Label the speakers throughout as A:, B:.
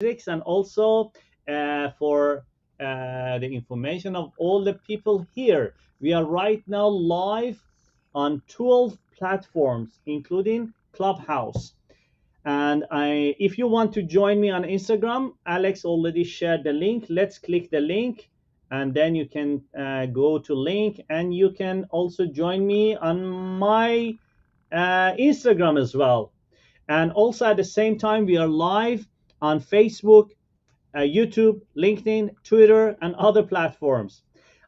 A: and also for the information of all the people here. We are right now live on 12 platforms, including Clubhouse. And if you want to join me on Instagram, Alex already shared the link. Let's click the link, and then you can go to link, and you can also join me on my Instagram as well. And also at the same time, we are live on Facebook, YouTube, LinkedIn, Twitter, and other platforms.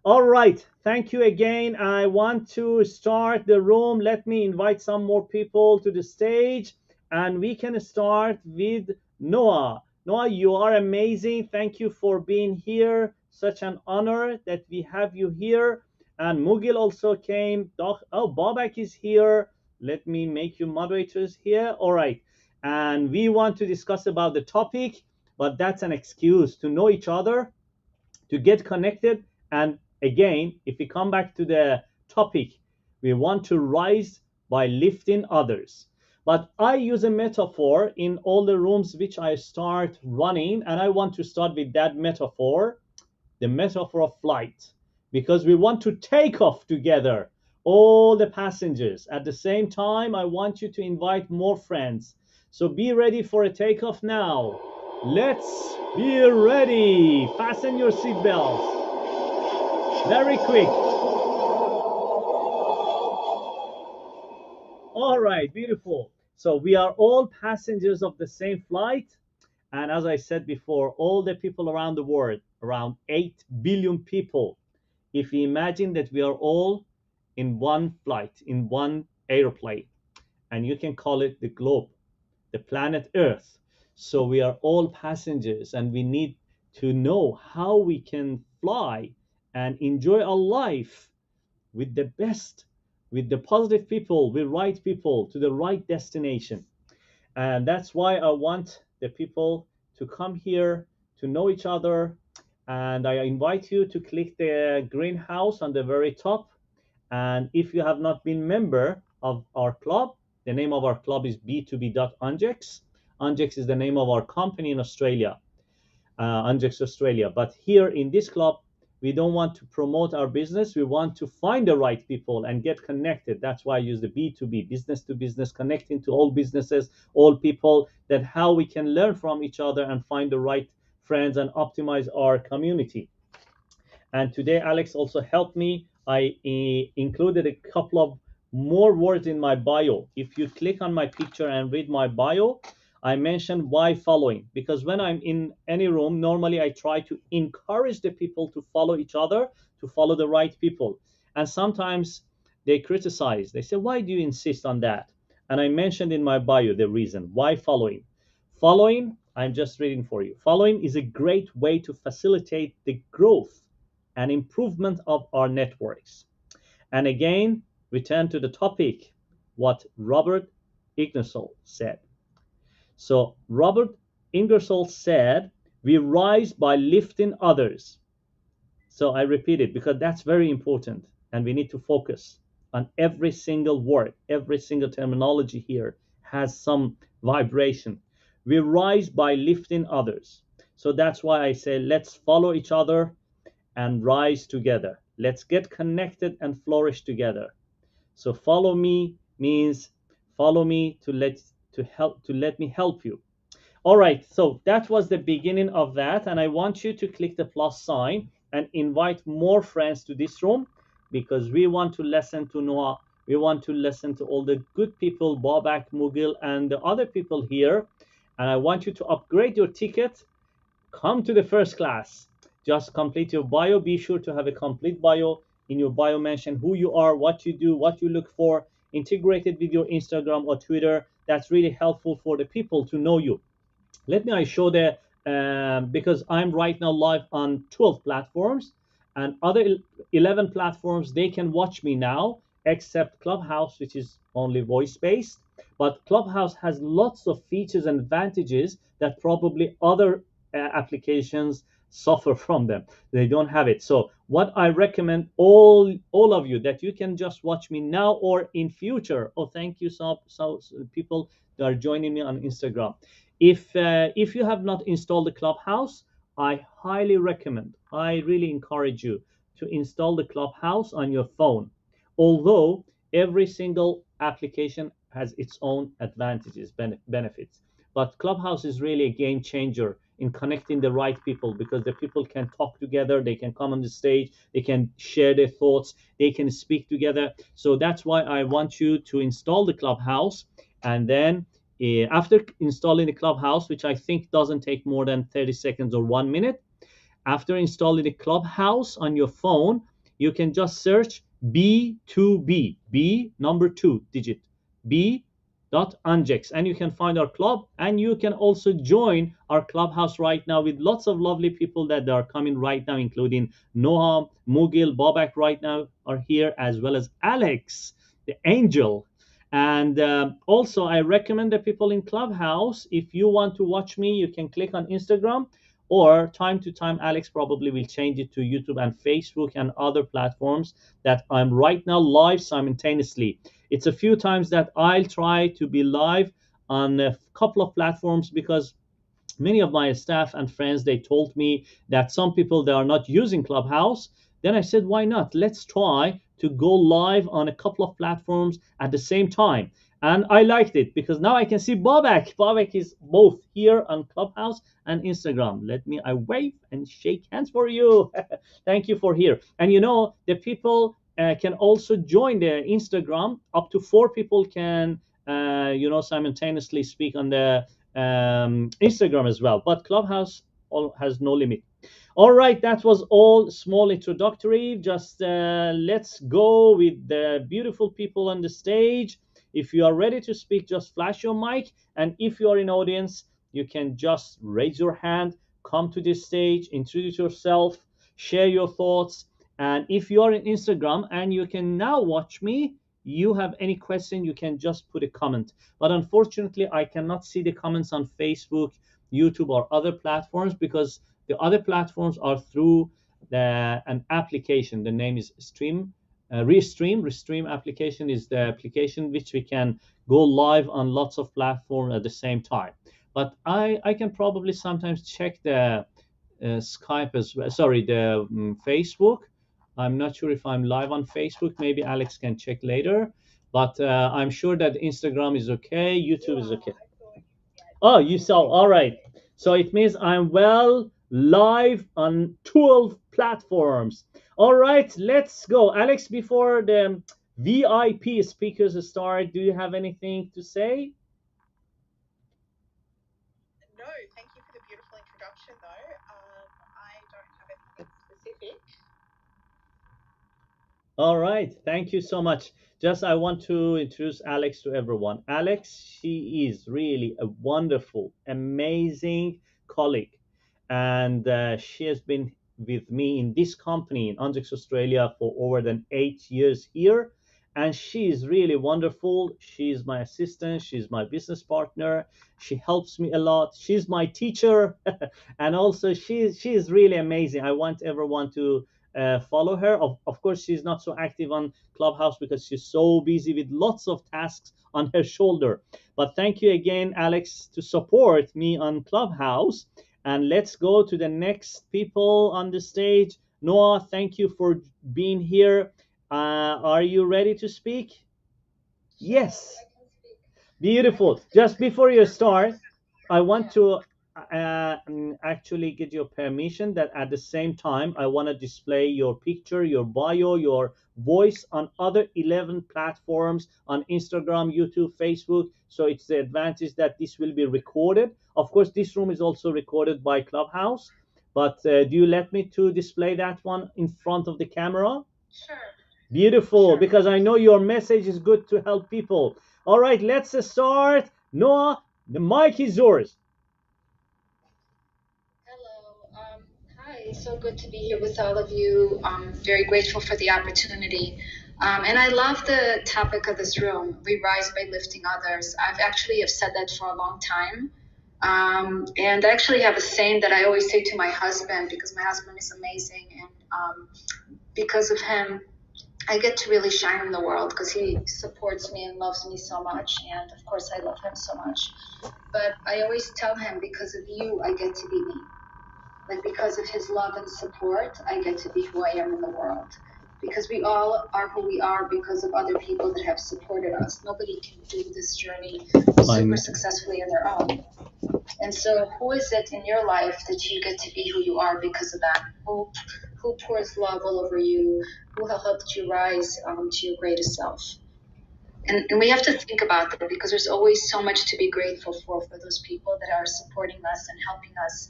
A: All right. Thank you again. I want to start the room. Let me invite some more people to the stage, and we can start with Noah. Noah, you are amazing. Thank you for being here. Such an honor that we have you here. And Mugil also came. Oh, Babak is here. Let me make you moderators here. All right. And we want to discuss about the topic, but that's an excuse to know each other, to get connected. And again, if we come back to the topic, we want to rise by lifting others. But I use a metaphor in all the rooms which I start running, and I want to start with that metaphor, the metaphor of flight, because we want to take off together, all the passengers. At the same time, I want you to invite more friends. So be ready for a takeoff now. Let's be ready. Fasten your seatbelts. Very quick. All right, beautiful. So we are all passengers of the same flight. And as I said before, all the people around the world, around 8 billion people, if we imagine that we are all in one flight, in one airplane, and you can call it the globe, the planet Earth. So we are all passengers, and we need to know how we can fly and enjoy our life with the best, with the positive people, with right people to the right destination. And that's why I want the people to come here to know each other. And I invite you to click the greenhouse on the very top. And if you have not been member of our club, the name of our club is b2b.ungex. Ungex is the name of our company in Australia, Ungex Australia. But here in this club, we don't want to promote our business. We want to find the right people and get connected. That's why I use the B2B, business to business, connecting to all businesses, all people, that how we can learn from each other and find the right friends and optimize our community. And today, Alex also helped me. I included a couple of more words in my bio. If you click on my picture and read my bio, I mentioned why following. Because when I'm in any room, normally I try to encourage the people to follow each other, to follow the right people. And sometimes they criticize. They say, why do you insist on that? And I mentioned in my bio the reason why following. Following, I'm just reading for you. Following is a great way to facilitate the growth and improvement of our networks. And again, return to the topic, what Robert Ingersoll said. So Robert Ingersoll said, we rise by lifting others. So I repeat it because that's very important, and we need to focus on every single word, every single terminology here has some vibration. We rise by lifting others. So that's why I say, let's follow each other and rise together. Let's get connected and flourish together. So follow me means follow me to let me help you. All right, so that was the beginning of that, and I want you to click the plus sign and invite more friends to this room, because we want to listen to Noah. We want to listen to all the good people, Babak, Mugil, and the other people here. And I want you to upgrade your ticket. Come to the first class. Just complete your bio. Be sure to have a complete bio. In your bio, mention who you are, what you do, what you look for, integrated with your Instagram or Twitter. That's really helpful for the people to know you. Let me show the, because I'm right now live on 12 platforms, and other 11 platforms, they can watch me now, except Clubhouse, which is only voice based. But Clubhouse has lots of features and advantages that probably other applications suffer from them. They don't have it. So what I recommend all of you, that you can just watch me now or in future. Oh, thank you, so people that are joining me on Instagram. If you have not installed the Clubhouse, I highly recommend, I really encourage you to install the Clubhouse on your phone. Although every single application has its own advantages, benefits, but Clubhouse is really a game changer in connecting the right people, because the people can talk together, they can come on the stage, they can share their thoughts, they can speak together. So that's why I want you to install the Clubhouse. And then after installing the Clubhouse, which I think doesn't take more than 30 seconds or 1 minute, after installing the Clubhouse on your phone, you can just search B2B, B number two digit, B dot Ungex, and you can find our club, and you can also join our Clubhouse right now with lots of lovely people that are coming right now, including Noam, Mugil, Babak right now are here, as well as Alex, the angel. And also, I recommend the people in Clubhouse, if you want to watch me, you can click on Instagram, or time to time Alex probably will change it to YouTube and Facebook and other platforms that I'm right now live simultaneously. It's a few times that I'll try to be live on a couple of platforms, because many of my staff and friends, they told me that some people, they are not using Clubhouse. Then I said, why not, let's try to go live on a couple of platforms at the same time. And I liked it, because now I can see Bobak is both here on Clubhouse and Instagram. Let me, I wave and shake hands for you. Thank you for here. And the people can also join the Instagram. Up to four people can simultaneously speak on the Instagram as well. But Clubhouse has no limit. All right, that was all small introductory. Just let's go with the beautiful people on the stage. If you are ready to speak, just flash your mic. And if you are in audience, you can just raise your hand, come to this stage, introduce yourself, share your thoughts. And if you are in Instagram and you can now watch me, you have any question, you can just put a comment. But unfortunately, I cannot see the comments on Facebook, YouTube, or other platforms, because the other platforms are through an application. The name is Stream. Restream. Restream application is the application which we can go live on lots of platforms at the same time. But I can probably sometimes check the Skype as well. Sorry, the Facebook. I'm not sure if I'm live on Facebook. Maybe Alex can check later. But I'm sure that Instagram is okay. YouTube is okay. Oh, you saw. All right. So it means I'm well live on 12 platforms. All right, let's go. Alex, before the VIP speakers start, do you have anything to say? No, thank you for the beautiful introduction, though. I don't have anything specific. All right, thank you so much. Just I want to introduce Alex to everyone. Alex, she is really a wonderful, amazing colleague, and she has been with me in this company in Ungex Australia for over than 8 years here, and she is really wonderful. She's my assistant. She's my business partner. She helps me a lot. She's my teacher, and also she is really amazing. I want everyone to follow her. Of course, she's not so active on Clubhouse because she's so busy with lots of tasks on her shoulder. But thank you again, Alex, to support me on Clubhouse. And let's go to the next people on the stage. Noah, thank you for being here. Are you ready to speak? Yes. Beautiful. Just before you start, I want to actually get your permission that at the same time, I want to display your picture, your bio, your voice on other 11 platforms on Instagram, YouTube, Facebook. So it's the advantage that this will be recorded. Of course, this room is also recorded by Clubhouse. But do you let me to display that one in front of the camera? Sure. Beautiful, because I know your message is good to help people. All right, let's start. Noah, the mic is yours.
B: Hello. Hi, so good to be here with all of you. I'm very grateful for the opportunity. And I love the topic of this room, we rise by lifting others. I've actually have said that for a long time. And I actually have a saying that I always say to my husband, because my husband is amazing. And because of him, I get to really shine in the world because he supports me and loves me so much. And of course, I love him so much. But I always tell him, because of you, I get to be me. Like, because of his love and support, I get to be who I am in the world. Because we all are who we are because of other people that have supported us. Nobody can do this journey super successfully on their own. And so, who is it in your life that you get to be who you are because of that? Who pours love all over you? Who helped you rise to your greatest self? And we have to think about that, because there's always so much to be grateful for those people that are supporting us and helping us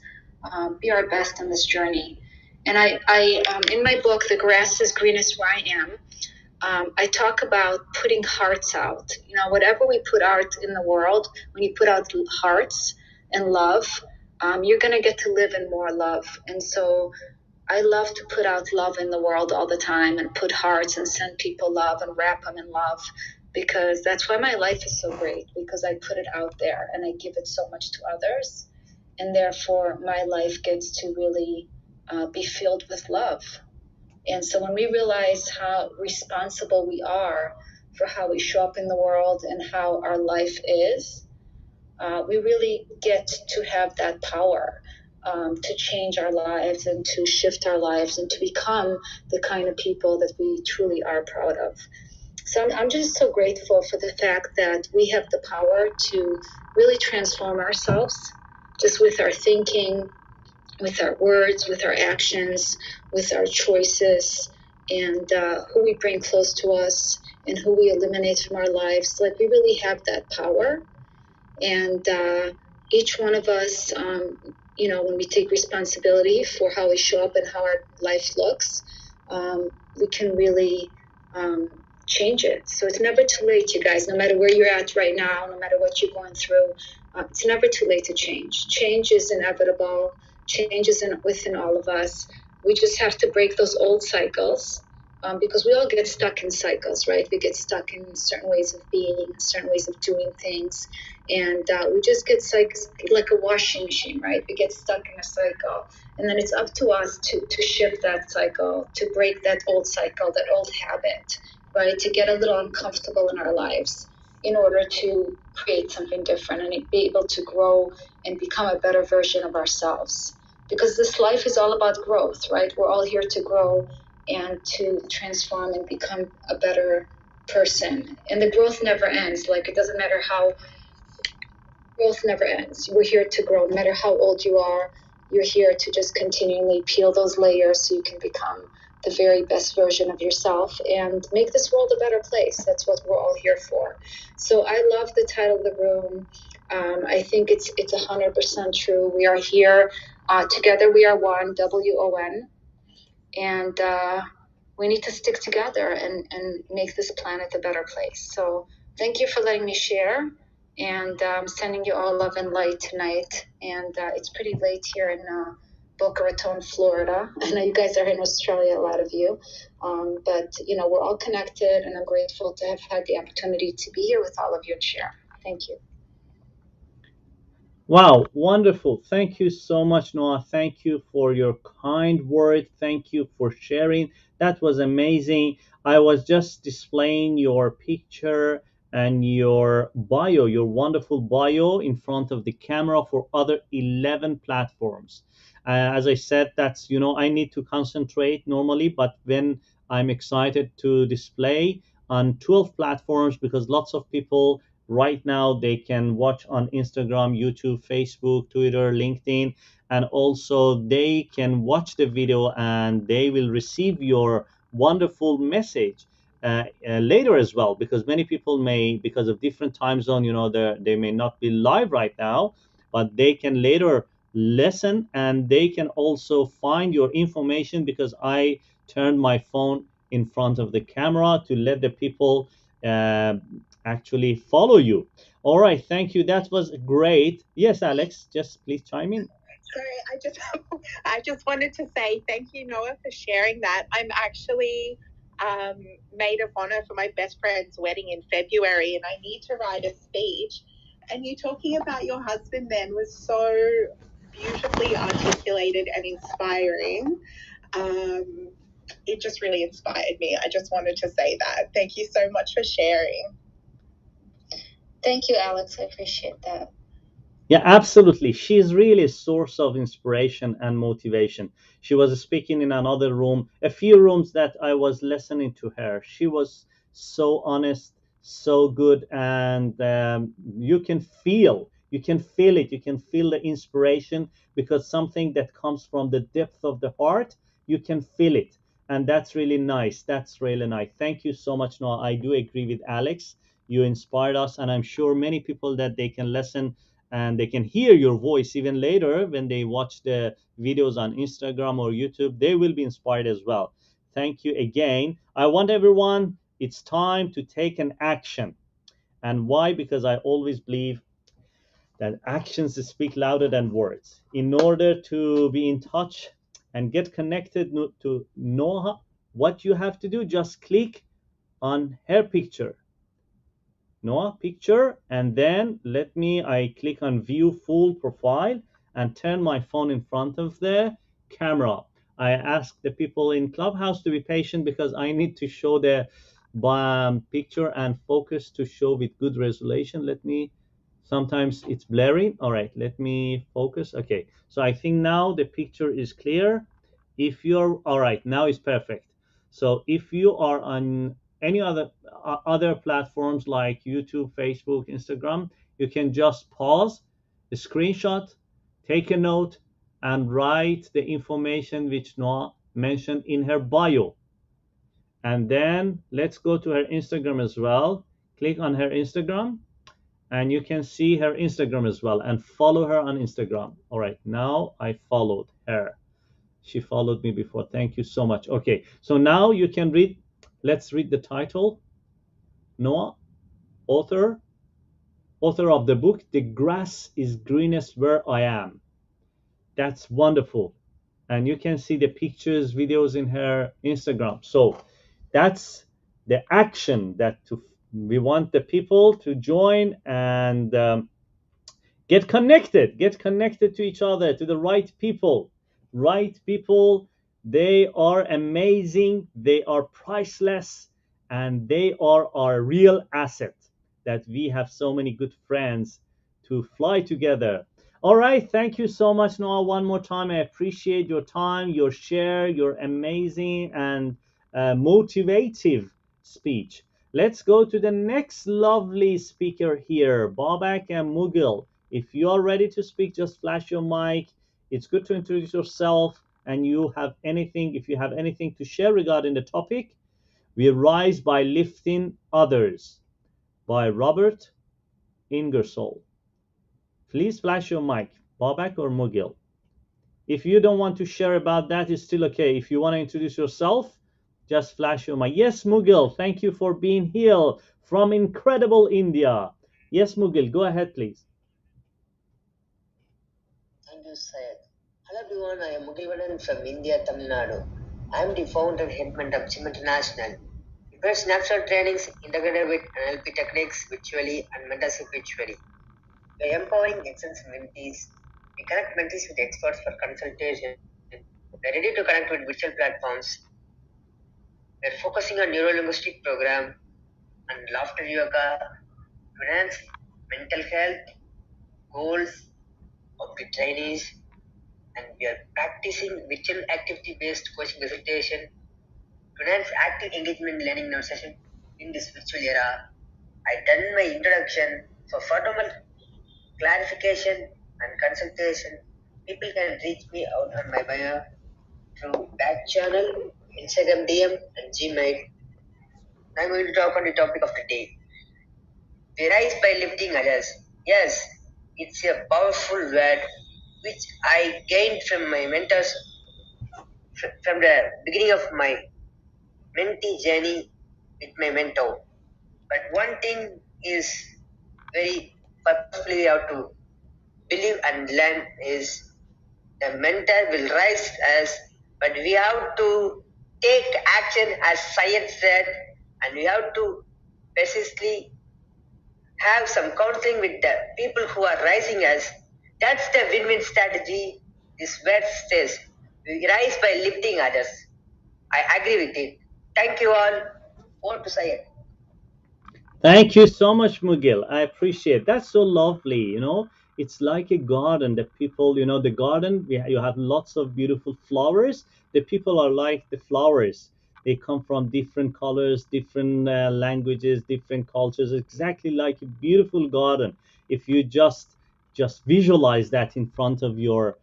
B: be our best on this journey. And I in my book, The Grass is Greenest Where I Am, I talk about putting hearts out. You know, whatever we put out in the world, when you put out hearts and love, you're going to get to live in more love. And so I love to put out love in the world all the time, and put hearts and send people love and wrap them in love, because that's why my life is so great, because I put it out there and I give it so much to others. And therefore, my life gets to really be filled with love. And so when we realize how responsible we are for how we show up in the world and how our life is, we really get to have that power to change our lives and to shift our lives and to become the kind of people that we truly are proud of. So I'm just so grateful for the fact that we have the power to really transform ourselves, just with our thinking, with our words, with our actions, with our choices, and who we bring close to us and who we eliminate from our lives. Like, we really have that power. And each one of us, you know, when we take responsibility for how we show up and how our life looks, we can really change it. So it's never too late, you guys. No matter where you're at right now, no matter what you're going through, it's never too late to change. Change is inevitable. Change is within all of us. We just have to break those old cycles, because we all get stuck in cycles, right? We get stuck in certain ways of being, certain ways of doing things. And we just get like a washing machine, right? We get stuck in a cycle. And then it's up to us to shift that cycle, to break that old cycle, that old habit, right? To get a little uncomfortable in our lives in order to create something different and be able to grow and become a better version of ourselves. Because this life is all about growth, right? We're all here to grow and to transform and become a better person. And the growth never ends. Like, it doesn't matter how, growth never ends. We're here to grow. No matter how old you are, you're here to just continually peel those layers so you can become the very best version of yourself and make this world a better place. That's what we're all here for. So I love the title of the room. I think it's 100% true. We are here together. We are one, WON, and we need to stick together and make this planet a better place. So thank you for letting me share, and sending you all love and light tonight. And it's pretty late here in Boca Raton, Florida. I know you guys are in Australia, a lot of you, but you know, we're all connected, and I'm grateful to have had the opportunity to be here with all of you and share. Thank you.
A: Wow, wonderful. Thank you so much, Noah. Thank you for your kind word. Thank you for sharing. That was amazing. I was just displaying your picture and your bio, your wonderful bio in front of the camera for other 11 platforms. As I said, that's, I need to concentrate normally, but when I'm excited to display on 12 platforms, because lots of people right now they can watch on Instagram, YouTube, Facebook, Twitter, LinkedIn, and also they can watch the video and they will receive your wonderful message later as well, because many people may, because of different time zone, they may not be live right now, but they can later listen, and they can also find your information, because I turned my phone in front of the camera to let the people uh, actually follow you. All right, thank you. That was great. Yes, Alex, just please chime in.
C: Sorry, I just wanted to say thank you, Noah, for sharing that. I'm actually maid of honor for my best friend's wedding in February, and I need to write a speech. And you talking about your husband then was so beautifully articulated and inspiring. it just really inspired me. I just wanted to say that. Thank you so much for sharing.
B: Thank you, Alex. I appreciate that.
A: Yeah, absolutely. She's really a source of inspiration and motivation. She was speaking in another room, a few rooms that I was listening to her. She was so honest, so good, and you can feel it. You can feel the inspiration because something that comes from the depth of the heart, you can feel it. And that's really nice. That's really nice. Thank you so much, Noah. I do agree with Alex. You inspired us, and I'm sure many people that they can listen and they can hear your voice even later when they watch the videos on Instagram or YouTube. They will be inspired as well. Thank you again. I want everyone, it's time to take an action. And why? Because I always believe that actions speak louder than words. In order to be in touch and get connected to know what you have to do, just click on her picture, Noah picture, and then I click on view full profile and turn my phone in front of the camera. I ask the people in Clubhouse to be patient because I need to show the picture and focus to show with good resolution. Sometimes it's blurry. All right, let me focus. Okay, so I think now the picture is clear. If you're all right, now it's perfect. So if you are on any other platforms like YouTube, Facebook, Instagram, you can just pause, a screenshot, take a note, and write the information which Noah mentioned in her bio. And then let's go to her Instagram as well. Click on her Instagram, and you can see her Instagram as well and follow her on Instagram. All right, now I followed her. She followed me before. Thank you so much. Okay, so now you can read. Let's read the title. Noah, author of the book The Grass is Greenest Where I Am. That's wonderful. And you can see the pictures, videos in her Instagram. So that's the action we want the people to join and get connected to each other, to the right people. They are amazing, they are priceless, and they are our real asset, that we have so many good friends to fly together. All right, thank you so much, Noah, one more time. I appreciate your time, your share, your amazing and motivative speech. Let's go to the next lovely speaker here, Babak and Mughal. If you are ready to speak, just flash your mic. It's good to introduce yourself, and if you have anything to share regarding the topic. We rise by lifting others, by Robert Ingersoll. Please flash your mic, Babak or Mughal. If you don't want to share about that, it's still okay. If you want to introduce yourself, just flash your mic. Yes, Mughal, thank you for being here from incredible India. Yes, Mughal, go ahead, please.
D: Thank you, Syed. Hello everyone, I am Mughal from India, Tamil Nadu. I am the founder and head mentor of Gym International. We provide snapshot trainings integrated with NLP techniques virtually and mentorship virtually. By empowering excellent mentees, we connect mentees with experts for consultation. We are ready to connect with virtual platforms. We are focusing on neuro-linguistic program and laughter yoga to enhance mental health, goals of the trainees, and we are practicing virtual activity-based coaching facilitation to enhance active engagement learning in our session in this virtual era. I done my introduction. For further clarification and consultation, people can reach me out on my bio through back channel, Instagram DM, and Gmail. I'm going to talk on the topic of the day. We rise by lifting others. Yes, it's a powerful word which I gained from my mentors from the beginning of my mentee journey with my mentor. But one thing is very purposefully we have to believe and learn is the mentor will rise us, but we have to take action as science said, and we have to persistently have some counseling with the people who are rising us. That's the win-win strategy. This word says we rise by lifting others. I agree with it. Thank you all. Over to Sayed.
A: Thank you so much, Mugil. I appreciate that's so lovely. It's like a garden. The people, the garden. You have lots of beautiful flowers. The people are like the flowers. They come from different colors, different languages, different cultures. Exactly like a beautiful garden. If you just visualize that in front of your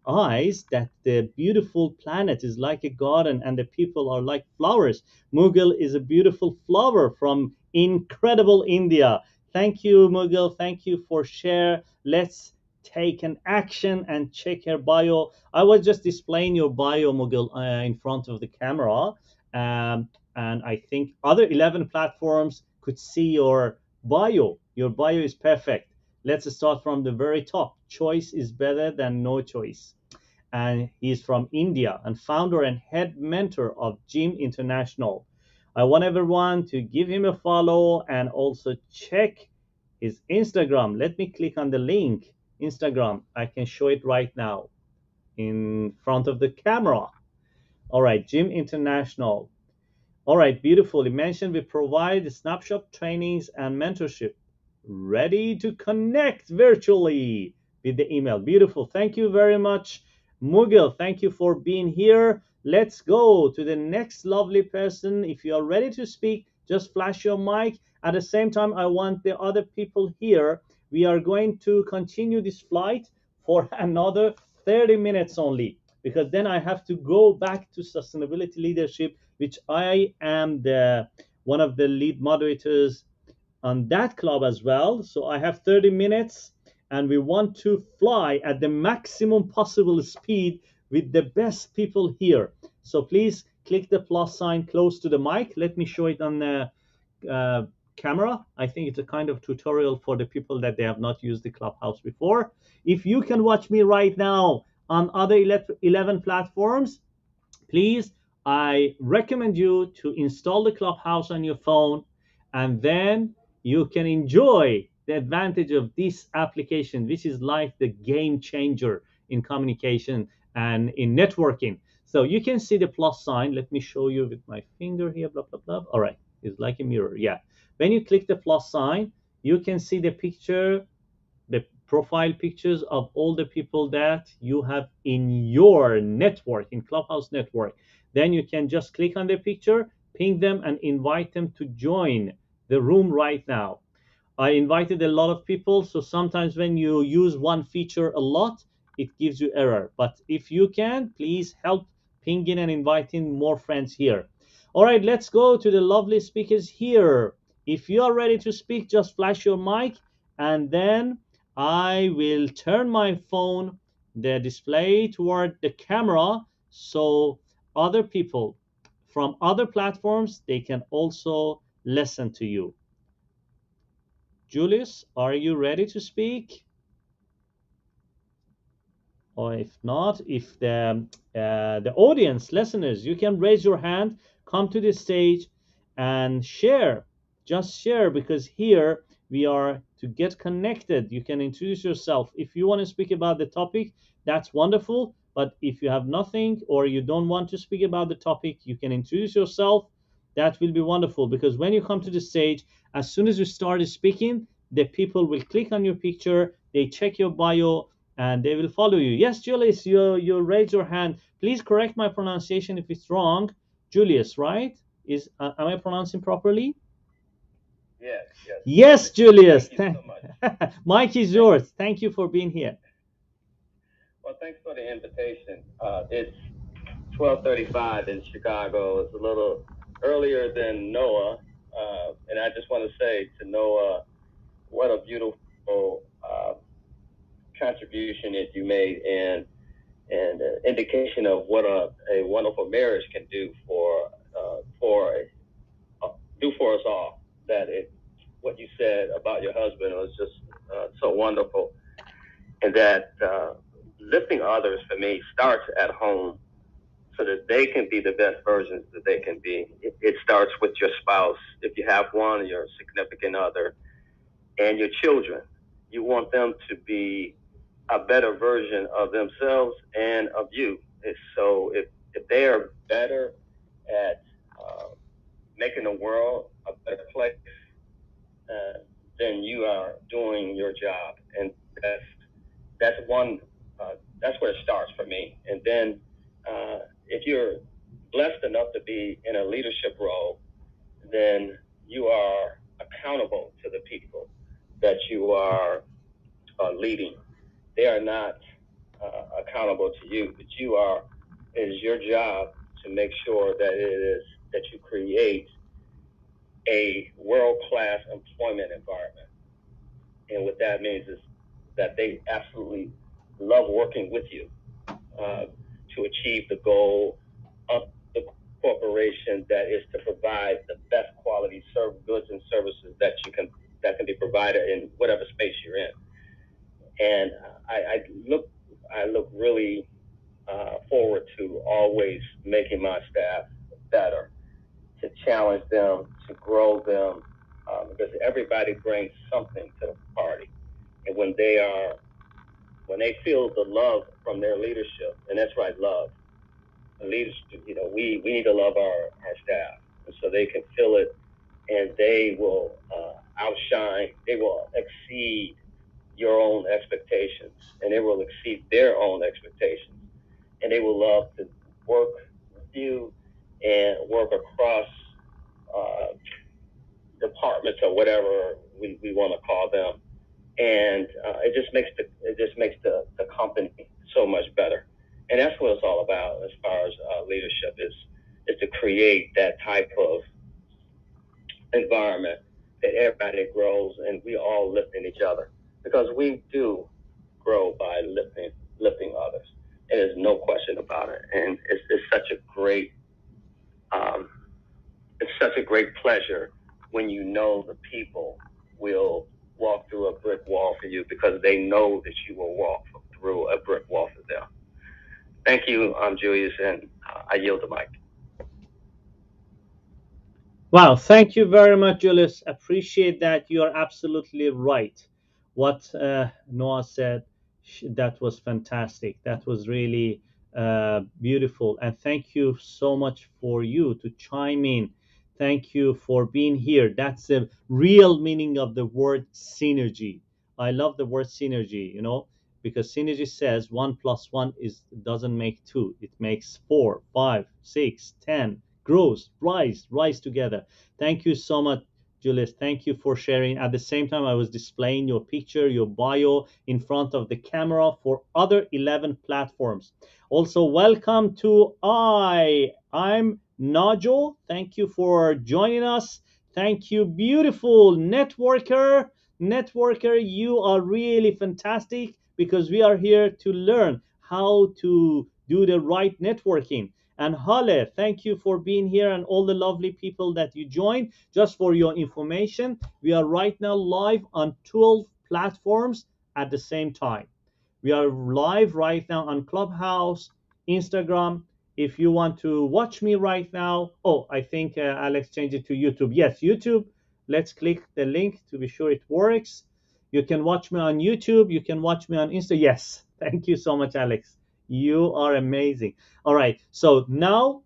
A: eyes, that the beautiful planet is like a garden and the people are like flowers. Mughal is a beautiful flower from incredible India. Thank you, Mughal. Thank you for share. Let's take an action and check her bio. I was just displaying your bio, Mughal, in front of the camera. And I think other 11 platforms could see your bio. Your bio is perfect. Let's start from the very top. Choice is better than no choice. And he's from India and founder and head mentor of Gym International. I want everyone to give him a follow and also check his Instagram. Let me click on the link. Instagram. I can show it right now in front of the camera. All right, Gym International. All right, beautiful. You mentioned we provide snapshot trainings and mentorship. Ready to connect virtually with the email. Beautiful. Thank you very much, Mughal. Thank you for being here. Let's go to the next lovely person. If you are ready to speak, just flash your mic. At the same time, I want the other people here. We are going to continue this flight for another 30 minutes only, because then I have to go back to sustainability leadership, which I am the one of the lead moderators on that club as well. So I have 30 minutes and we want to fly at the maximum possible speed with the best people here. So please click the plus sign close to the mic. Let me show it on the uh, camera. I think it's a kind of tutorial for the people that they have not used the Clubhouse before. If you can watch me right now on other 11 platforms, please, I recommend you to install the Clubhouse on your phone, and then you can enjoy the advantage of this application, which is like the game changer in communication and in networking. So you can see the plus sign. Let me show you with my finger here, blah, blah, blah. All right, it's like a mirror. Yeah. When you click the plus sign, you can see the picture, the profile pictures of all the people that you have in your network, in Clubhouse network. Then you can just click on the picture, ping them, and invite them to join the room right now. I invited a lot of people, so sometimes when you use one feature a lot, it gives you error. But if you can, please help pinging and inviting more friends here. All right, let's go to the lovely speakers here. If you are ready to speak, just flash your mic, and then I will turn my phone, the display toward the camera, so other people from other platforms, they can also listen to you. Julius, are you ready to speak? Or if not, if the audience listeners, you can raise your hand, come to the stage, and share. Just share, because here we are to get connected. You can introduce yourself. If you want to speak about the topic, that's wonderful. But if you have nothing or you don't want to speak about the topic, you can introduce yourself. That will be wonderful, because when you come to the stage, as soon as you start speaking, the people will click on your picture, they check your bio, and they will follow you. Yes, Julius, you raise your hand. Please correct my pronunciation if it's wrong. Julius, right? Am I pronouncing properly?
E: Yes, yes.
A: Yes, Julius.
E: Thank you so much.
A: Mike is yours. Thank you for being here.
E: Well, thanks for the invitation. It's 12:35 in Chicago. It's a little earlier than Noah, and I just want to say to Noah, what a beautiful contribution that you made, and indication of what a wonderful marriage can do do for us all. What you said about your husband was just so wonderful, and that lifting others for me starts at home, so that they can be the best versions that they can be. It starts with your spouse, if you have one, your significant other, and your children. You want them to be a better version of themselves and of you. So if they are better world a better place, then you are doing your job, and that's one. That's where it starts for me. And then, if you're blessed enough to be in a leadership role, then you are accountable to the people that you are leading. They are not accountable to you, but you are. It is your job to make sure that you create a world-class employment environment. And what that means is that they absolutely love working with you to achieve the goal of the corporation, that is to provide the best quality goods and services that can be provided in whatever space you're in. And I look really forward to always making my staff better, to challenge them, to grow them, because everybody brings something to the party. And when they feel the love from their leadership, and that's right, love. Leadership, we need to love our staff, and so they can feel it, and they will outshine, they will exceed your own expectations, and they will exceed their own expectations, and they will love to work with you and work across departments or whatever we want to call them, and it just makes the company so much better. And that's what it's all about as far as leadership is to create that type of environment that everybody grows, and we all lifting each other, because we do grow by lifting others, and there's no question about it. And it's such a great pleasure when you know the people will walk through a brick wall for you, because they know that you will walk through a brick wall for them. Thank you, Julius, and I yield the mic.
A: Wow, thank you very much, Julius. Appreciate that. You are absolutely right. What Noah said, that was fantastic. That was really beautiful. And thank you so much for you to chime in. Thank you for being here. That's the real meaning of the word synergy. I love the word synergy, because synergy says 1 + 1 doesn't make 2. It makes 4, 5, 6, 10. Grows, rise together. Thank you so much, Julius. Thank you for sharing. At the same time, I was displaying your picture, your bio in front of the camera for other 11 platforms. Also, welcome to I'm Najo. Thank you for joining us. Thank you, beautiful networker. Networker, you are really fantastic, because we are here to learn how to do the right networking. And Hale, thank you for being here, and all the lovely people that you joined. Just for your information, we are right now live on 12 platforms at the same time. We are live right now on Clubhouse, Instagram. If you want to watch me right now, I think Alex changed it to YouTube. Yes, YouTube. Let's click the link to be sure it works. You can watch me on YouTube. You can watch me on Insta. Yes, thank you so much, Alex. You are amazing. All right, so now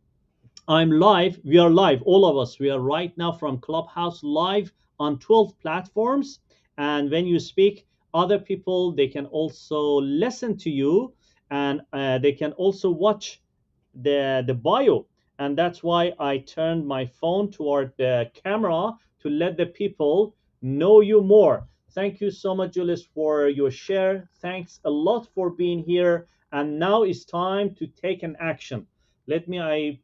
A: I'm live. We are live, all of us. We are right now from Clubhouse live on 12 platforms. And when you speak, other people, they can also listen to you, and they can also watch the bio. And that's why I turned my phone toward the camera to let the people know you more. Thank you so much, Julius, for your share. Thanks a lot for being here. And now it's time to take an action. I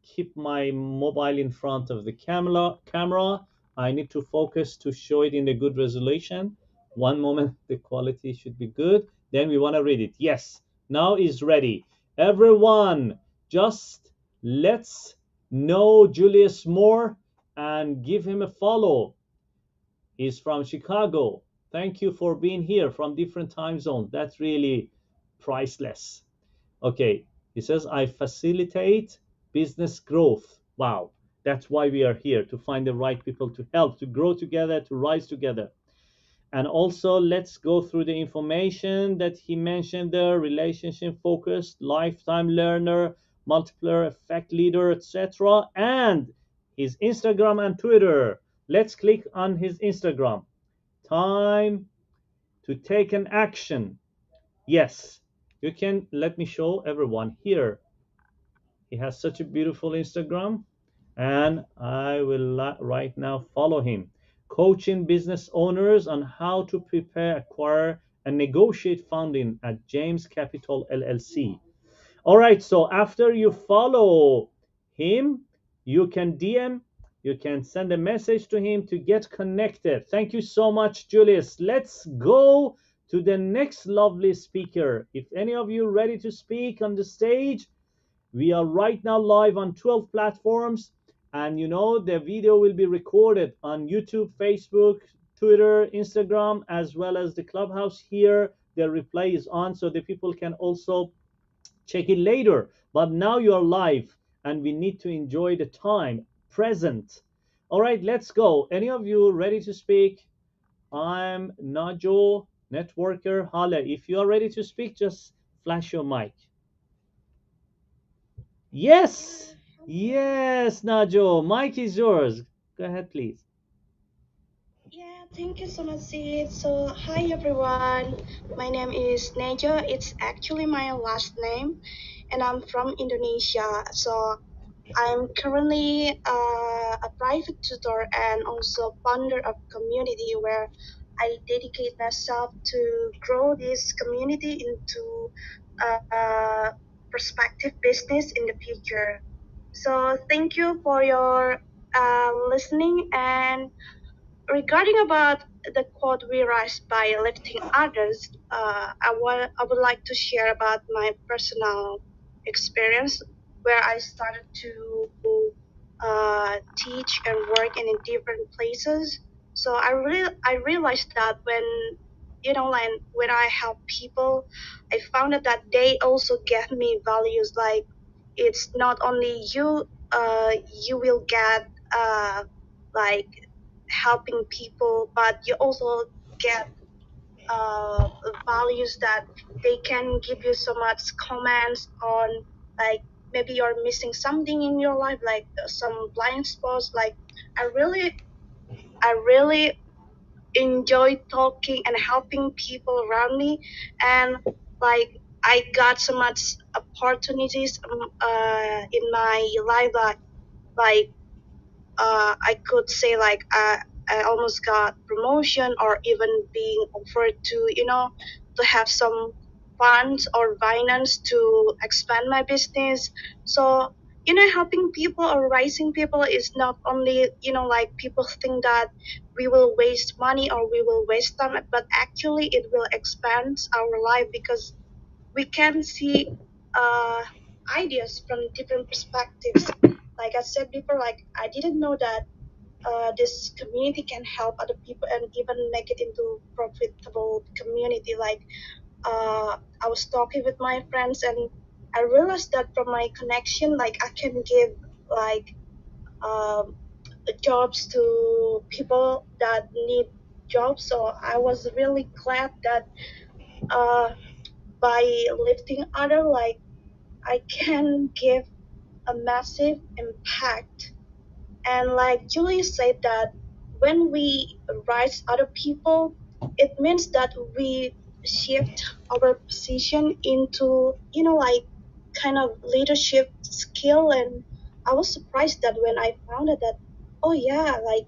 A: keep my mobile in front of the camera. I need to focus to show it in a good resolution. One moment, the quality should be good. Then we want to read it. Yes, now is ready. Everyone, just let's know Julius more and give him a follow. He's from Chicago. Thank you for being here from different time zones. That's really priceless. Okay, he says, I facilitate business growth. Wow, that's why we are here, to find the right people to help, to grow together, to rise together. And also, let's go through the information that he mentioned there: relationship focused, lifetime learner, multiplier effect leader, etc. And his Instagram and Twitter. Let's click on his Instagram. Time to take an action. Yes, you can let me show everyone here. He has such a beautiful Instagram, and I will right now follow him. Coaching business owners on how to prepare, acquire, and negotiate funding at James Capital LLC. All right, so after you follow him, you can DM, you can send a message to him to get connected. Thank you so much, Julius. Let's go to the next lovely speaker. If any of you ready to speak on the stage, we are right now live on 12 platforms, and you know the video will be recorded on YouTube, Facebook, Twitter, Instagram, as well as the clubhouse here. The replay is on so the people can also check it later. But now you are live and we need to enjoy the time present. All right, let's go. Any of you ready to speak? I'm Najo, networker. Hala, if you are ready to speak, just flash your mic. Yes, yes, Najo, mic is yours. Go ahead, please.
F: Yeah, thank you so much, Sid. So, hi everyone. My name is Nejo. It's actually my last name, and I'm from Indonesia. So, I'm currently a private tutor and also founder of community where I dedicate myself to grow this community into a prospective business in the future. So, thank you for your listening, and regarding about the quote we rise by lifting others, I would like to share about my personal experience where I started to teach and work in different places. So I realized that when like when I help people, I found out that they also gave me values like it's not only you will get like helping people, but you also get uh, values that they can give you so much comments on, like maybe you're missing something in your life, like some blind spots. Like I really, I really enjoy talking and helping people around me, and like I got so much opportunities in my life that like I could say like I almost got promotion or even being offered to to have some funds or finance to expand my business. So helping people or raising people is not only like people think that we will waste money or we will waste time, but actually it will expand our life because we can see uh, ideas from different perspectives. Like I said before, like I didn't know that this community can help other people and even make it into profitable community. Like I was talking with my friends and I realized that from my connection, like I can give like um, jobs to people that need jobs. So I was really glad that uh, by lifting other, like I can give a massive impact. And like Julie said that when we rise other people, it means that we shift our position into, like kind of leadership skill. And I was surprised that when I found out that, oh yeah, like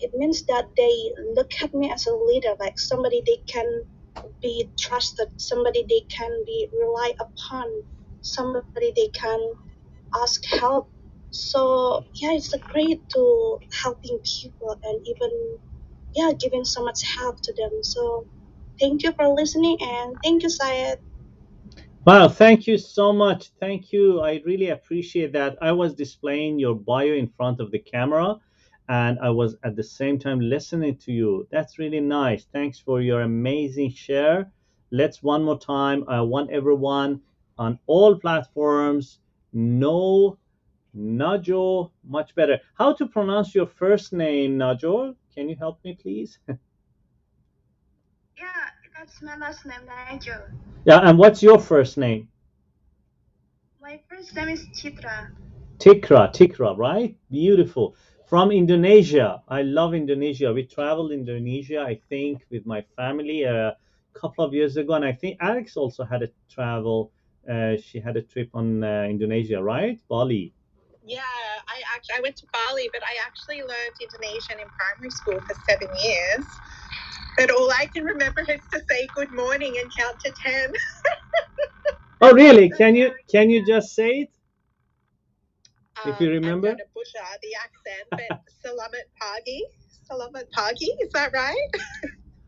F: it means that they look at me as a leader, like somebody they can be trusted, somebody they can be rely upon, somebody they can ask help. So yeah, it's a great to helping people and even giving so much help to them. So thank you for listening and thank you, Syed.
A: Wow, thank you so much. Thank you. I really appreciate that. I was displaying your bio in front of the camera and I was at the same time listening to you. That's really nice. Thanks for your amazing share. Let's one more time. I want everyone on all platforms know Najo much better. How to pronounce your first name, Najo? Can you help me, please?
F: Yeah, that's my last name, Nigel.
A: Yeah, and what's your first name?
F: My first name is Chitra.
A: Tikra, right? Beautiful. From Indonesia. I love Indonesia. We traveled Indonesia, I think, with my family a couple of years ago, and I think Alex also had a travel. She had a trip on Indonesia, right? Bali.
C: Yeah, I went to Bali, but I actually learned Indonesian in primary school for 7 years. But all I can remember is to say good morning and count to 10.
A: Oh, really? Can you just say it if you
C: I'm
A: remember?
C: going to butcher the accent, but Selamat pagi. Selamat pagi, is that right?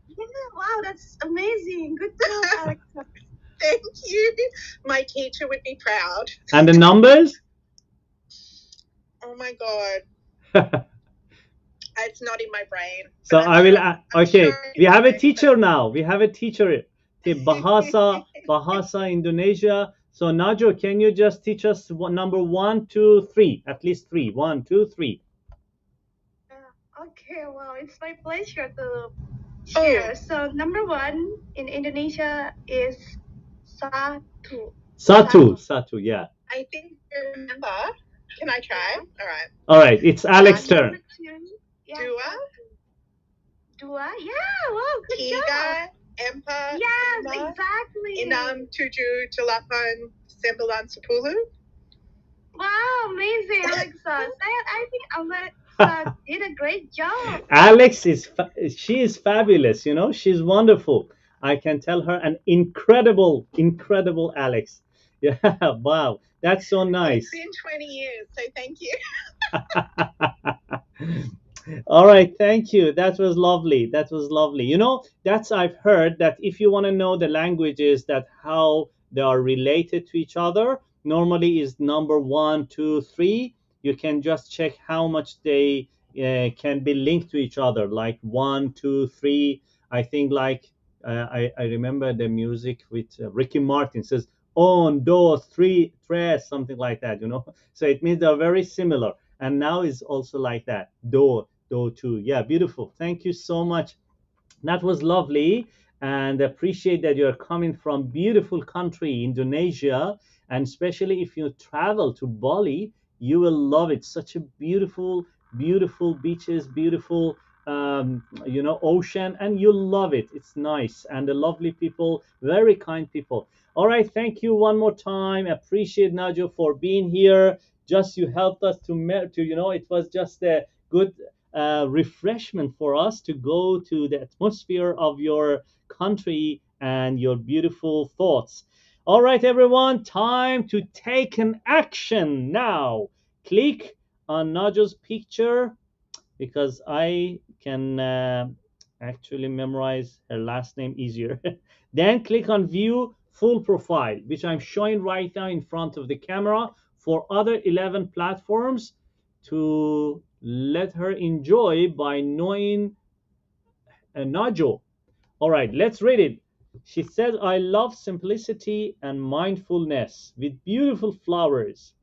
F: Yeah, wow, that's amazing. Good job, Alex.
C: Thank you. My teacher would be proud.
A: And the numbers?
C: Oh my God. It's not in my brain.
A: So I will. Okay,
C: sure
A: we have a
C: it's
A: teacher now. We have a teacher. The Bahasa Indonesia. So Najo, can you just teach us number 1, 2, 3? At least 3. 1, 2, 3.
F: Okay, well, it's my pleasure to share.
C: Oh.
F: So number 1 in Indonesia is satu.
A: Satu. Yeah.
C: I think I remember. Can I try? All right.
A: All right. It's Alex's turn.
F: Number 2, yeah,
C: Dua.
F: Dua. Yeah. Wow. Good job.
C: Tiga. Empat.
F: Yes,
C: Lima,
F: exactly.
C: Enam. Tujuh. Delapan. Sembilan. Sepuluh.
F: Wow, amazing, Alexa. I think Alexa did a great job.
A: Alex she is fabulous. You know, she's wonderful. I can tell her an incredible Alex. Yeah. Wow. That's so nice.
C: It's been 20 years, so thank you.
A: All right, thank you. That was lovely. You know, I've heard that if you want to know the languages, that how they are related to each other, normally is number 1, 2, 3. You can just check how much they can be linked to each other, like 1, 2, 3. I think like I remember the music with Ricky Martin says on, dos, three, tres, something like that. You know, so it means they're very similar. And now is also like that. Do too. Yeah, beautiful. Thank you so much. That was lovely, and appreciate that you're coming from beautiful country, Indonesia, and especially if you travel to Bali, you will love it. Such a beautiful beaches, beautiful ocean, and you'll love it. It's nice, and the lovely people, very kind people. All right, thank you one more time. Appreciate Najo for being here. Just you helped us it was just a good refreshment for us to go to the atmosphere of your country and your beautiful thoughts. All right, everyone, time to take an action now. Click on Najo's picture because I can actually memorize her last name easier. Then click on view full profile, which I'm showing right now in front of the camera for other 11 platforms to let her enjoy by knowing Najo. All right, let's read it. She says, I love simplicity and mindfulness with beautiful flowers,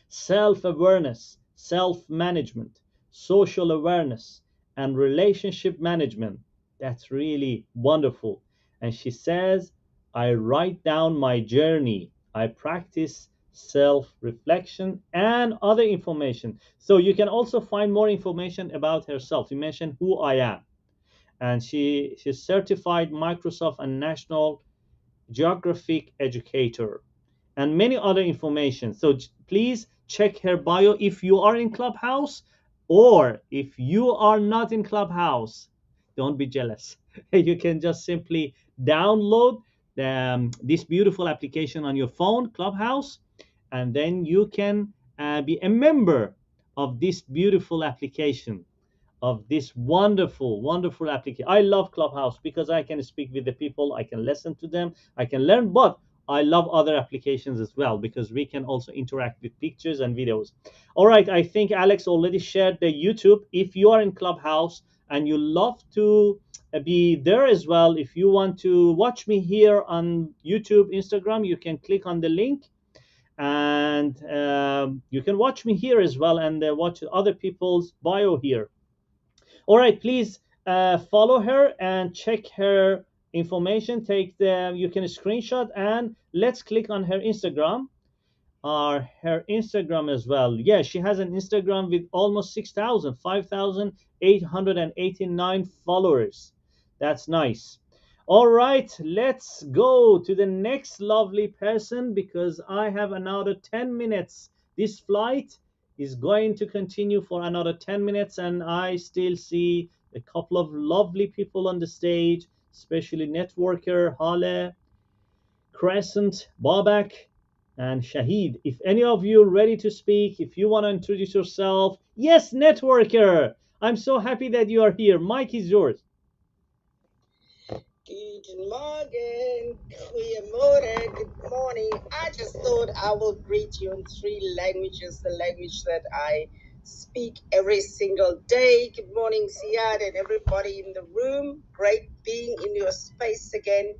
A: self-awareness, self-management, social awareness, and relationship management. That's really wonderful. And she says, I write down my journey. I practice self-reflection and other information. So you can also find more information about herself. You mentioned who I am. And she's certified Microsoft and National Geographic educator and many other information. So please check her bio if you are in Clubhouse, or if you are not in Clubhouse, don't be jealous. You can just simply download this beautiful application on your phone, Clubhouse, and then you can be a member of this beautiful application, of this wonderful application. I love Clubhouse because I can speak with the people, I can listen to them, I can learn, but I love other applications as well because we can also interact with pictures and videos. All right, I think Alex already shared the YouTube. If you are in Clubhouse and you love to be there as well, if you want to watch me here on YouTube, Instagram, you can click on the link, and you can watch me here as well, and watch other people's bio here. All right, please follow her and check her information. You can screenshot, and let's click on her Instagram. her Instagram as well. Yeah, she has an Instagram with almost 6,000, 5,889 followers. That's nice. All right, let's go to the next lovely person because I have another 10 minutes. This flight is going to continue for another 10 minutes, and I still see a couple of lovely people on the stage, especially networker Hale, Crescent, Babak, and Shahid. If any of you are ready to speak, if you want to introduce yourself, yes, networker. I'm so happy that you are here. Mike is yours.
G: Guten Morgen, goeiemorgen, good morning. I just thought I will greet you in three languages, the language that I speak every single day. Good morning, Ziad, and everybody in the room. Great being in your space again.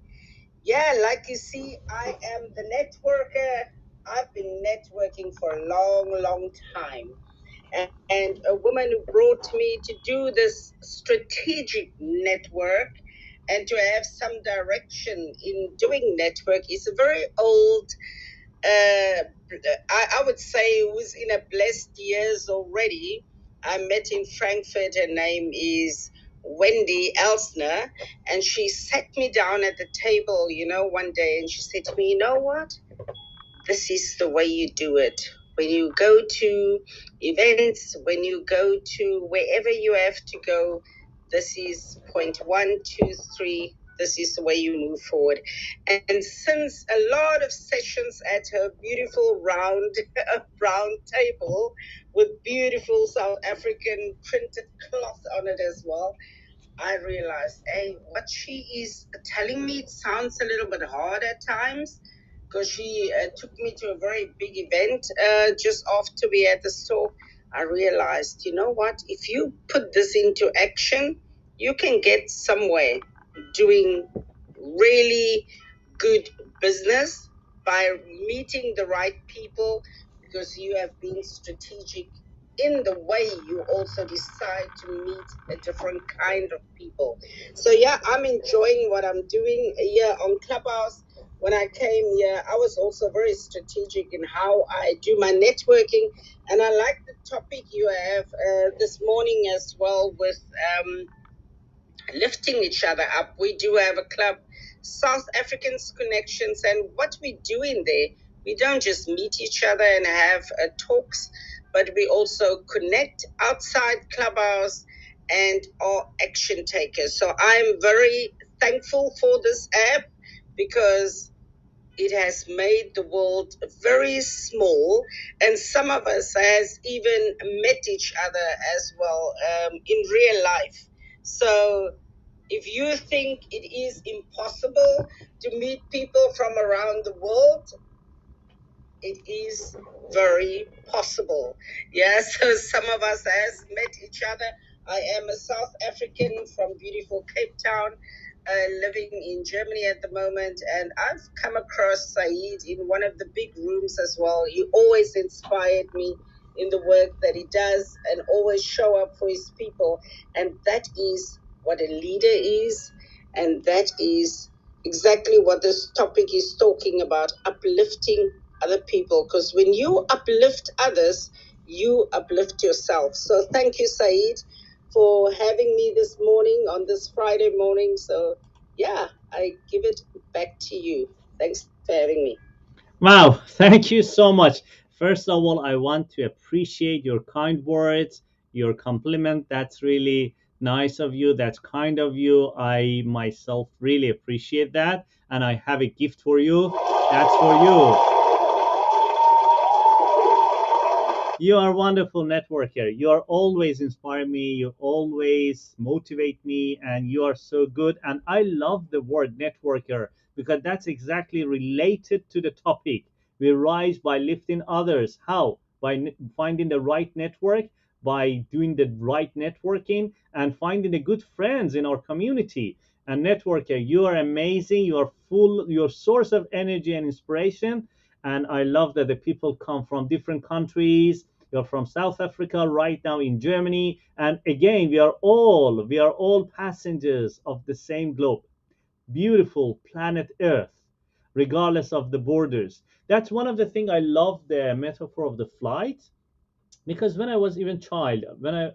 G: Yeah, like you see, I am the networker. I've been networking for a long, long time. And a woman who brought me to do this strategic network and to have some direction in doing network is a very old, I would say, who's in a blessed years already. I met in Frankfurt. Her name is Wendy Elsner, and she sat me down at the table, one day, and she said to me, "You know what? This is the way you do it. When you go to events, when you go to wherever you have to go, this is point one, two, three. This is the way you move forward." And since a lot of sessions at her beautiful round brown table with beautiful South African printed cloth on it as well, I realized, hey, what she is telling me, it sounds a little bit hard at times because she took me to a very big event just after we had the store. I realized, you know what? If you put this into action, you can get somewhere doing really good business by meeting the right people because you have been strategic in the way you also decide to meet a different kind of people. So yeah, I'm enjoying what I'm doing here on Clubhouse. When I came here, I was also very strategic in how I do my networking, and I like the topic you have this morning as well with lifting each other up. We do have a club, South Africans Connections, and what we do in there, we don't just meet each other and have talks, but we also connect outside Clubhouse and are action takers. So I'm very thankful for this app because it has made the world very small, and some of us has even met each other as well in real life. So if you think it is impossible to meet people from around the world, it is very possible. Yeah, so some of us has met each other. I am a South African from beautiful Cape Town, living in Germany at the moment, and I've come across Saeed in one of the big rooms as well. He always inspired me in the work that he does and always show up for his people, and that is what a leader is, and that is exactly what this topic is talking about, uplifting other people, because when you uplift others, you uplift yourself. So thank you, Saeed, for having me this morning on this Friday morning. So yeah, I give it back to you. Thanks for having me.
A: Wow, thank you so much. First of all, I want to appreciate your kind words, your compliment. That's really nice of you. That's kind of you. I myself really appreciate that. And I have a gift for you. That's for you. You are a wonderful networker. You are always inspire me. You always motivate me, and you are so good. And I love the word networker because that's exactly related to the topic. We rise by lifting others. How? By finding the right network, by doing the right networking, and finding the good friends in our community. And networker, you are amazing. You are full. Your source of energy and inspiration, and I love that the people come from different countries. You're from South Africa, right now in Germany, and again, we are all passengers of the same globe, beautiful planet Earth. regardless of the borders. That's one of the things I love the metaphor of the flight, because when I was even child, when I,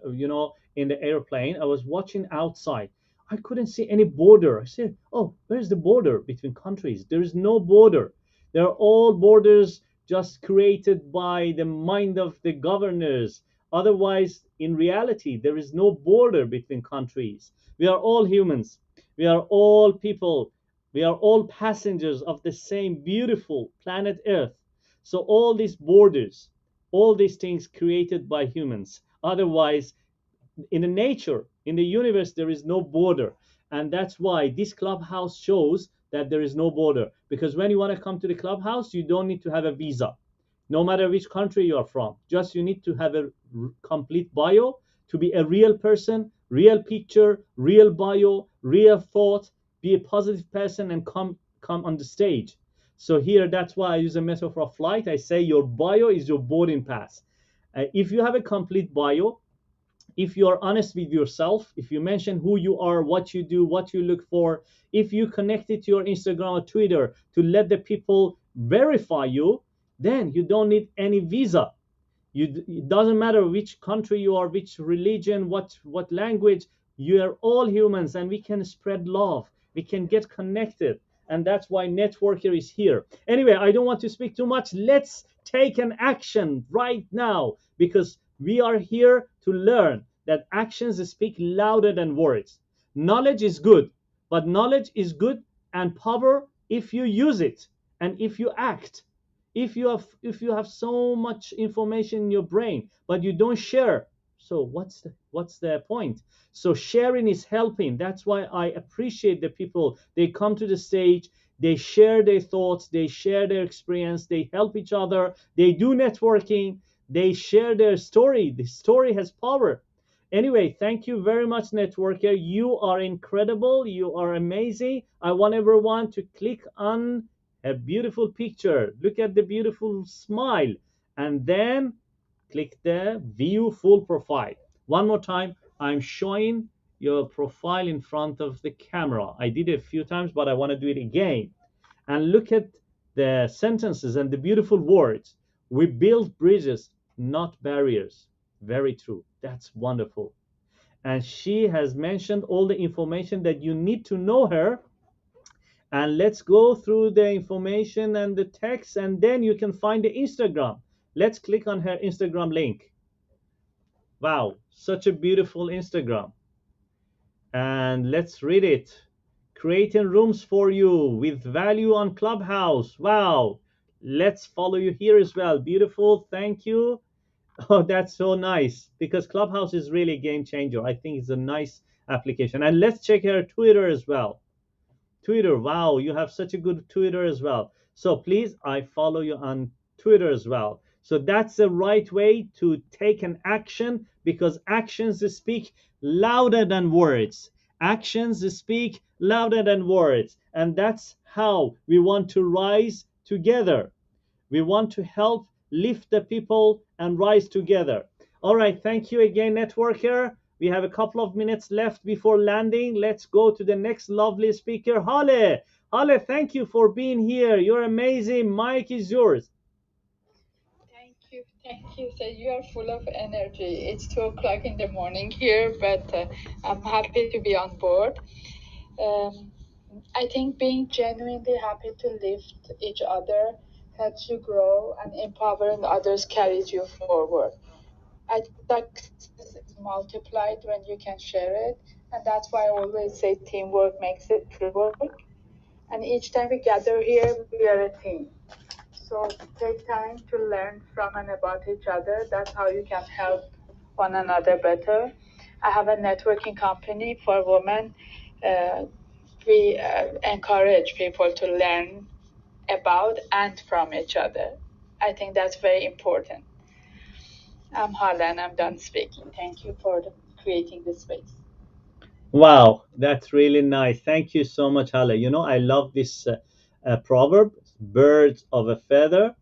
A: in the airplane, I was watching outside. I couldn't see any border. I said, oh, where's the border between countries? There is no border. They're all borders just created by the mind of the governors. Otherwise, in reality, there is no border between countries. We are all humans. We are all people. We are all passengers of the same beautiful planet Earth. So all these borders, all these things created by humans. Otherwise, in the nature, in the universe, there is no border. And that's why this clubhouse shows that there is no border. Because when you want to come to the clubhouse, you don't need to have a visa, no matter which country you are from. Just you need to have a complete bio to be a real person, real picture, real bio, real thought, be a positive person, and come on the stage. So here, that's why I use a metaphor of flight. I say your bio is your boarding pass. If you have a complete bio, if you are honest with yourself, if you mention who you are, what you do, what you look for, if you connect it to your Instagram or Twitter to let the people verify you, then you don't need any visa. It doesn't matter which country you are, which religion, what language. You are all humans, and we can spread love, we can get connected. And that's why networker is here. Anyway, I don't want to speak too much. Let's take an action right now, because we are here to learn that actions speak louder than words. Knowledge is good, but knowledge is good and power if you use it and if you act. If you have so much information in your brain but you don't share, so what's the point? So sharing is helping. That's why I appreciate the people. They come to the stage, they share their thoughts, they share their experience, they help each other, they do networking, they share their story. The story has power. Anyway, thank you very much, networker. You are incredible, you are amazing. I want everyone to click on a beautiful picture. Look at the beautiful smile, and then click the view full profile. One more time, I'm showing your profile in front of the camera. I did it a few times, but I want to do it again. And look at the sentences and the beautiful words. We build bridges, not barriers. Very true. That's wonderful. And she has mentioned all the information that you need to know her. And let's go through the information and the text, and then you can find the Instagram. Let's click on her Instagram link. Wow, such a beautiful Instagram. And let's read it. Creating rooms for you with value on Clubhouse. Wow. Let's follow you here as well. Beautiful. Thank you. Oh, that's so nice, because Clubhouse is really a game changer. I think it's a nice application. And let's check her Twitter as well. Twitter, wow, you have such a good Twitter as well. So please, I follow you on Twitter as well. So that's the right way to take an action, because actions speak louder than words. Actions speak louder than words. And that's how we want to rise together. We want to help lift the people and rise together. All right, thank you again, networker. We have a couple of minutes left before landing. Let's go to the next lovely speaker, Hale. Hale, thank you for being here. You're amazing. Mike is yours.
H: Thank you. So you are full of energy. It's 2 o'clock in the morning here, but I'm happy to be on board. I think being genuinely happy to lift each other helps you grow, and empowering others carries you forward. I think success is multiplied when you can share it, and that's why I always say teamwork makes it true work. And each time we gather here, we are a team. So take time to learn from and about each other. That's how you can help one another better. I have a networking company for women. We encourage people to learn about and from each other. I think that's very important. I'm Hala, and I'm done speaking. Thank you for creating this space.
A: Wow, that's really nice. Thank you so much, Hale. I love this proverb: birds of a feather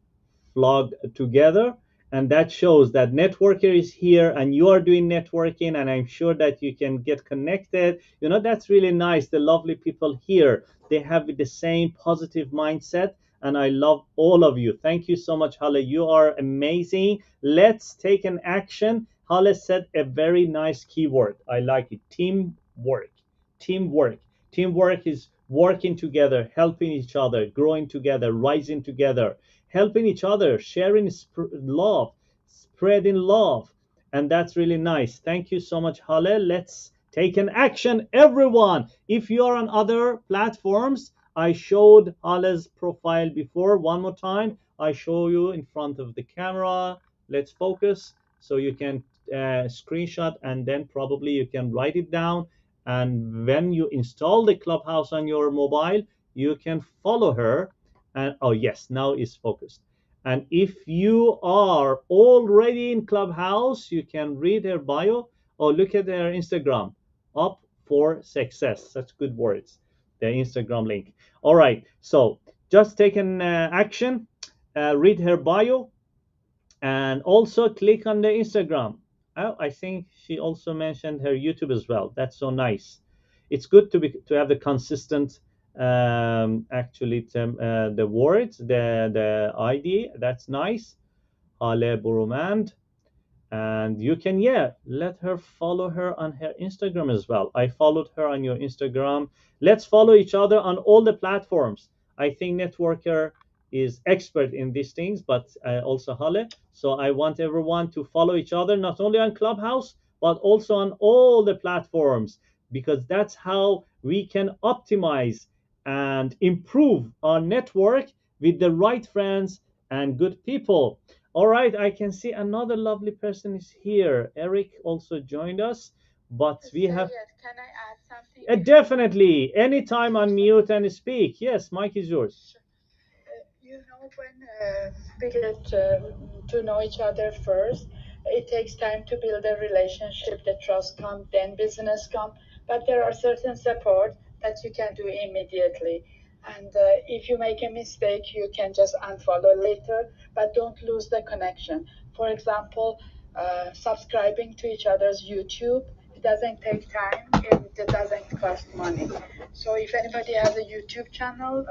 A: flock together. and that shows that networker is here and you are doing networking, and I'm sure that you can get connected. You know, that's really nice. The lovely people here, they have the same positive mindset, and I love all of you. Thank you so much, Hale. You are amazing. Let's take an action. Hale said a very nice keyword. I like it. Teamwork. Teamwork. Teamwork is working together, helping each other, growing together, rising together, helping each other, sharing love, spreading love. And that's really nice. Thank you so much, Hale. Let's take an action, everyone. If you are on other platforms, I showed Hale's profile before. One more time, I show you in front of the camera. Let's focus so you can screenshot, and then probably you can write it down. And when you install the Clubhouse on your mobile, you can follow her. And oh yes, now it's focused. And if you are already in Clubhouse, you can read her bio or look at her Instagram. Up for success. Such good words. The Instagram link. All right. So just take an action. Read her bio, and also click on the Instagram. Oh, I think she also mentioned her YouTube as well. That's so nice. It's good to have the consistent actually the words, the ID. That's nice. Ale Burumand. And you can, yeah, let her follow her on her Instagram as well. I followed her on your Instagram. Let's follow each other on all the platforms. I think networker is expert in these things, but also Hale. So I want everyone to follow each other, not only on Clubhouse but also on all the platforms, because that's how we can optimize and improve our network with the right friends and good people. All right, I can see another lovely person is here. Eric also joined us, but we have.
H: Can I add something?
A: Definitely, anytime unmute and speak. Yes, mic is yours.
H: You know, when we get to know each other first, it takes time to build a relationship. The trust comes, then business comes. But there are certain support that you can do immediately. And if you make a mistake, you can just unfollow later, but don't lose the connection. For example, subscribing to each other's YouTube, it doesn't take time, it doesn't cost money. So if anybody has a YouTube channel,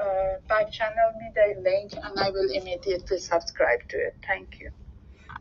H: back channel me the link and I will immediately subscribe to it. Thank you.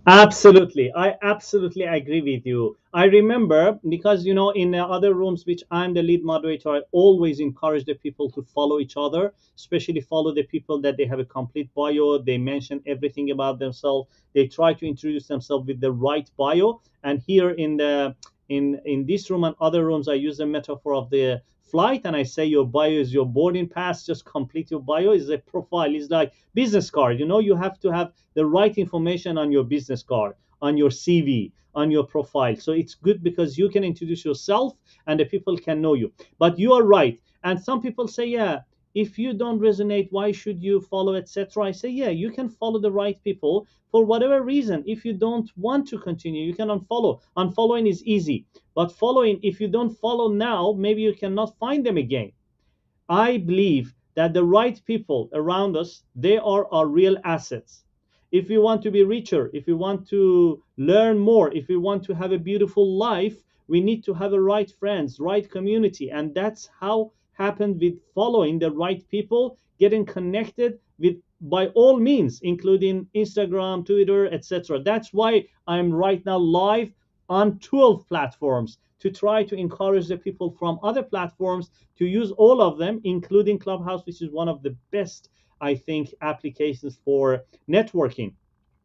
A: Absolutely. I absolutely agree with you. I remember, because you know, in other rooms which I'm the lead moderator, I always encourage the people to follow each other, especially follow the people that they have a complete bio, they mention everything about themselves, they try to introduce themselves with the right bio. And here in the in this room and other rooms, I use the metaphor of the flight, and I say your bio is your boarding pass. Just complete your bio. Is a profile. It's like business card. You know, you have to have the right information on your business card, on your CV, on your profile. So it's good because you can introduce yourself and the people can know you. But you are right. And some people say, yeah, if you don't resonate, why should you follow, etc. I say, yeah, you can follow the right people for whatever reason. If you don't want to continue, you can unfollow. Unfollowing is easy. But following, if you don't follow now, maybe you cannot find them again. I believe that the right people around us, they are our real assets. If we want to be richer, if we want to learn more, if we want to have a beautiful life, we need to have a right friends, right community. And that's how happened with following the right people, getting connected with by all means, including Instagram, Twitter, etc. That's why I'm right now live on 12 platforms to try to encourage the people from other platforms to use all of them, including Clubhouse, which is one of the best, I think, applications for networking.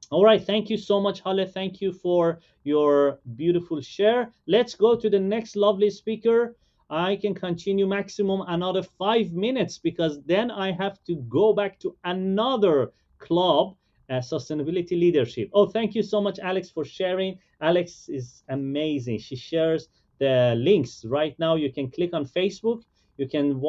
A: All right, thank you so much, Hale. Thank you for your beautiful share. Let's go to the next lovely speaker. I can continue maximum another 5 minutes because then I have to go back to another club, sustainability leadership. Oh, thank you so much, Alex, for sharing. Alex is amazing. She shares the links right now. You can click on Facebook. You can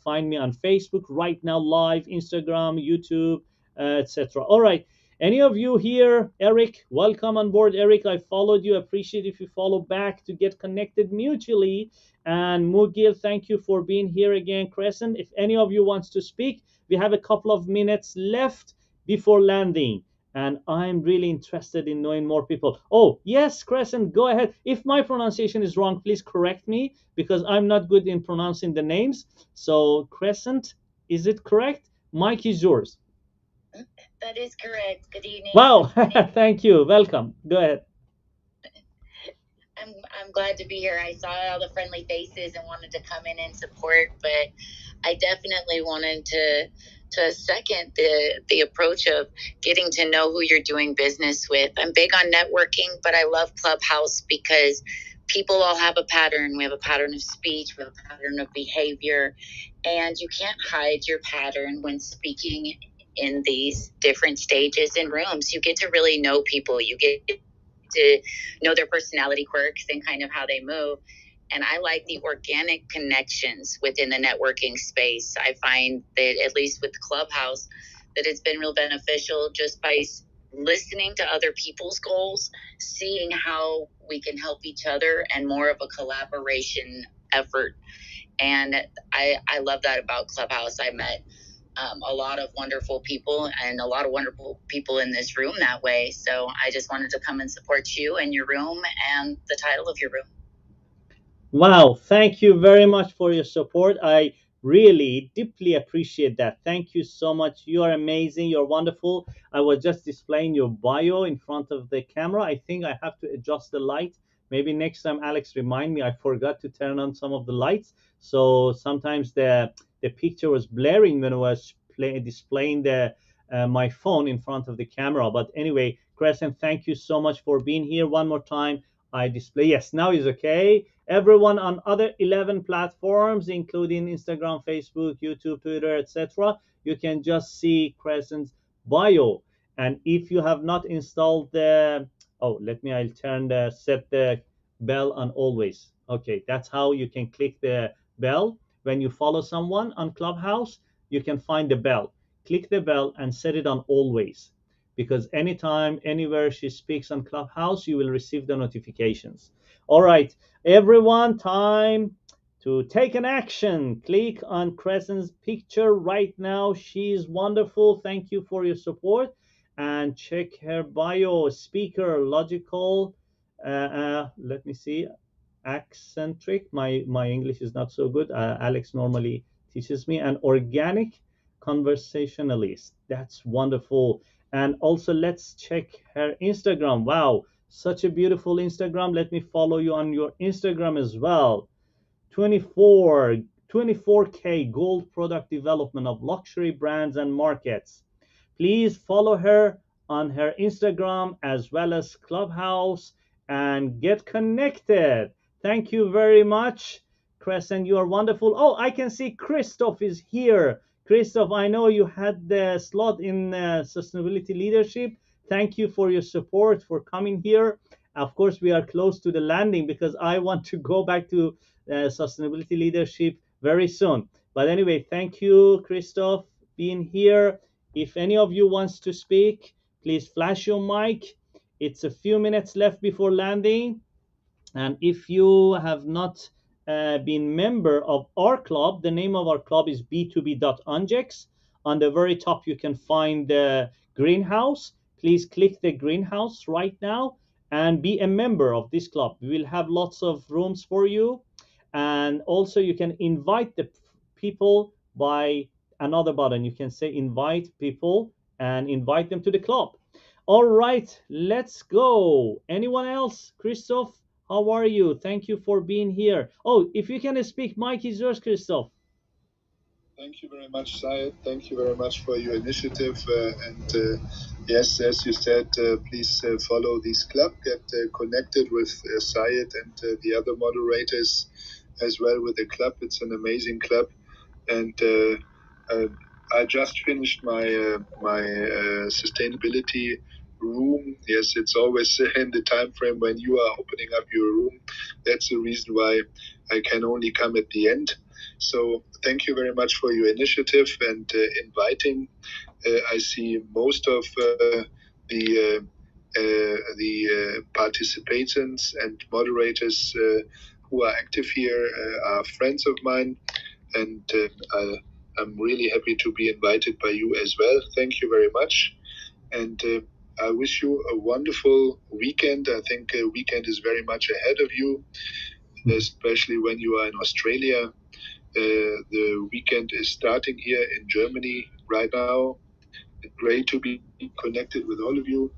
A: find me on Facebook right now, live, Instagram, YouTube, etc. All right. Any of you here, Eric, welcome on board. Eric, I followed you. Appreciate if you follow back to get connected mutually. And Mugil, thank you for being here again. Crescent, if any of you wants to speak, we have a couple of minutes left before landing. and I'm really interested in knowing more people. Oh, yes, Crescent, go ahead. If my pronunciation is wrong, please correct me because I'm not good in pronouncing the names. So, Crescent, is it correct? Mike is yours.
I: That is correct. Good evening.
A: Wow, thank you. Welcome. Go ahead.
I: I'm glad to be here. I saw all the friendly faces and wanted to come in and support, but I definitely wanted to second the approach of getting to know who you're doing business with. I'm big on networking, but I love Clubhouse because people all have a pattern. We have a pattern of speech, we have a pattern of behavior, and you can't hide your pattern when speaking in these different stages in rooms. You get to really know people. You get to know their personality quirks and kind of how they move. And I like the organic connections within the networking space. I find that, at least with Clubhouse, that it's been real beneficial just by listening to other people's goals, seeing how we can help each other, and more of a collaboration effort. And I love that about Clubhouse. I met a lot of wonderful people, and a lot of wonderful people in this room that way. So I just wanted to come and support you and your room and the title of your room.
A: Wow, thank you very much for your support. I really deeply appreciate that. Thank you so much. You are amazing. You're wonderful. I was just displaying your bio in front of the camera. I think I have to adjust the light. Maybe next time, Alex, remind me. I forgot to turn on some of the lights. So sometimes the picture was blaring when I was displaying the my phone in front of the camera. But anyway, Crescent, thank you so much for being here one more time. I display. Yes, now is okay. Everyone on other 11 platforms, including Instagram, Facebook, YouTube, Twitter, etc., you can just see Crescent's bio. And if you have not installed the, oh, I'll turn the, set the bell on always. Okay, that's how you can click the bell. When you follow someone on Clubhouse, you can find the bell. Click the bell and set it on always, because anytime, anywhere she speaks on Clubhouse, you will receive the notifications. All right, everyone, time to take an action. Click on Crescent's picture right now. She is wonderful. Thank you for your support. And check her bio. Speaker, logical. Let me see. Accentric. My English is not so good. Alex normally teaches me. And organic conversationalist. That's wonderful. And also, let's check her Instagram. Wow, such a beautiful Instagram. Let me follow you on your Instagram as well. 24K gold product development of luxury brands and markets. Please follow her on her Instagram as well as Clubhouse and get connected. Thank you very much, Crescent. You are wonderful. Oh, I can see Christoph is here. Christoph, I know you had the slot in sustainability leadership. Thank you for your support, for coming here. Of course, we are close to the landing because I want to go back to sustainability leadership very soon. But anyway, thank you, Christoph, being here. If any of you wants to speak, please flash your mic. It's a few minutes left before landing. And if you have not been member of our club, the name of our club is b2b.ungex. On the very top, you can find the greenhouse. Please click the greenhouse right now and be a member of this club. We will have lots of rooms for you. And also you can invite the people by another button. You can say invite people and invite them to the club. All right, let's go. Anyone else? Christoph, how are you? Thank you for being here. Oh, if you can speak, mic is yours, Christoph.
J: Thank you very much, Syed. Thank you very much for your initiative. Yes, as you said, please follow this club, get connected with Syed and the other moderators as well with the club. It's an amazing club. And I just finished my sustainability room. Yes, it's always in the time frame when you are opening up your room. That's the reason why I can only come at the end. So thank you very much for your initiative and inviting. I see most of the participants and moderators who are active here are friends of mine, and I'm really happy to be invited by you as well. Thank you very much. And I wish you a wonderful weekend. I think a weekend is very much ahead of you, especially when you are in Australia. The weekend is starting here in Germany right now. Great to be connected with all of you.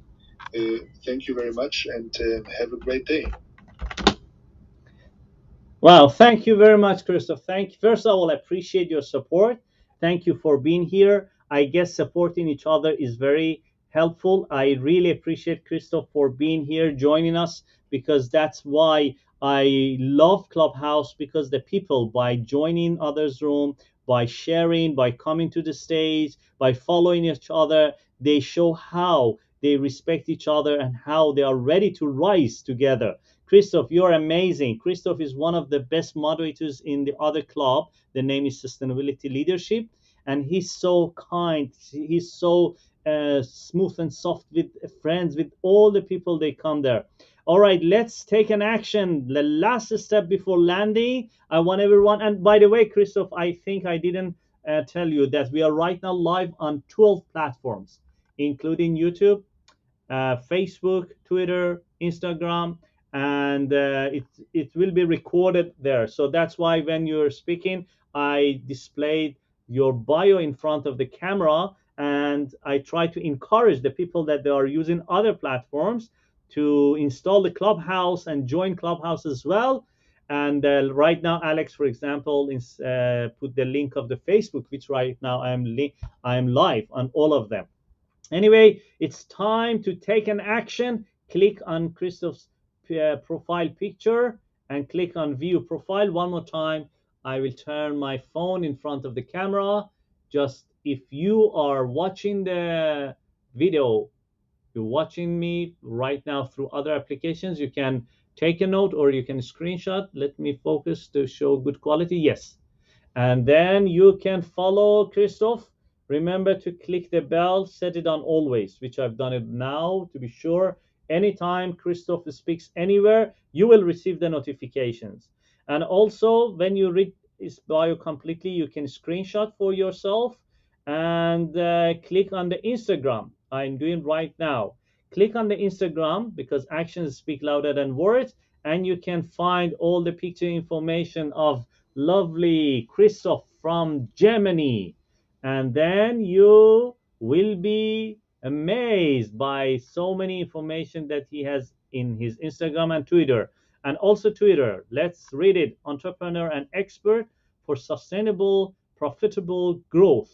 J: Thank you very much, and have a great day.
A: Wow, thank you very much, Christoph. First of all, I appreciate your support. Thank you for being here. I guess supporting each other is very helpful. I really appreciate Christoph for being here, joining us, because that's why I love Clubhouse, because the people, by joining others' room, by sharing, by coming to the stage, by following each other, they show how they respect each other and how they are ready to rise together. Christoph, you're amazing. Christoph is one of the best moderators in the other club. The name is Sustainability Leadership. And he's so kind. He's so smooth and soft with friends, with all the people they come there. All right, let's take an action. The last step before landing, I want everyone. And by the way, Christoph, I think I didn't tell you that we are right now live on 12 platforms, including YouTube, Facebook, Twitter, Instagram, and it will be recorded there. So that's why when you're speaking, I displayed your bio in front of the camera, and I try to encourage the people that they are using other platforms to install the Clubhouse and join Clubhouse as well. And right now, Alex, for example, is put the link of the Facebook, which right now I'm live on all of them. Anyway, it's time to take an action. Click on Christoph's profile picture and click on view profile. One more time, I will turn my phone in front of the camera. Just if you are watching the video, you're watching me right now through other applications, you can take a note or you can screenshot. Let me focus to show good quality. Yes. And then you can follow Christoph. Remember to click the bell, set it on always, which I've done it now to be sure. Anytime Christoph speaks anywhere, you will receive the notifications. And also, when you read his bio completely, you can screenshot for yourself and click on the Instagram. I'm doing right now. Click on the Instagram because actions speak louder than words, and you can find all the picture information of lovely Christoph from Germany. And then you will be amazed by so many information that he has in his Instagram and Twitter. And also Twitter, let's read it. Entrepreneur and expert for sustainable, profitable growth,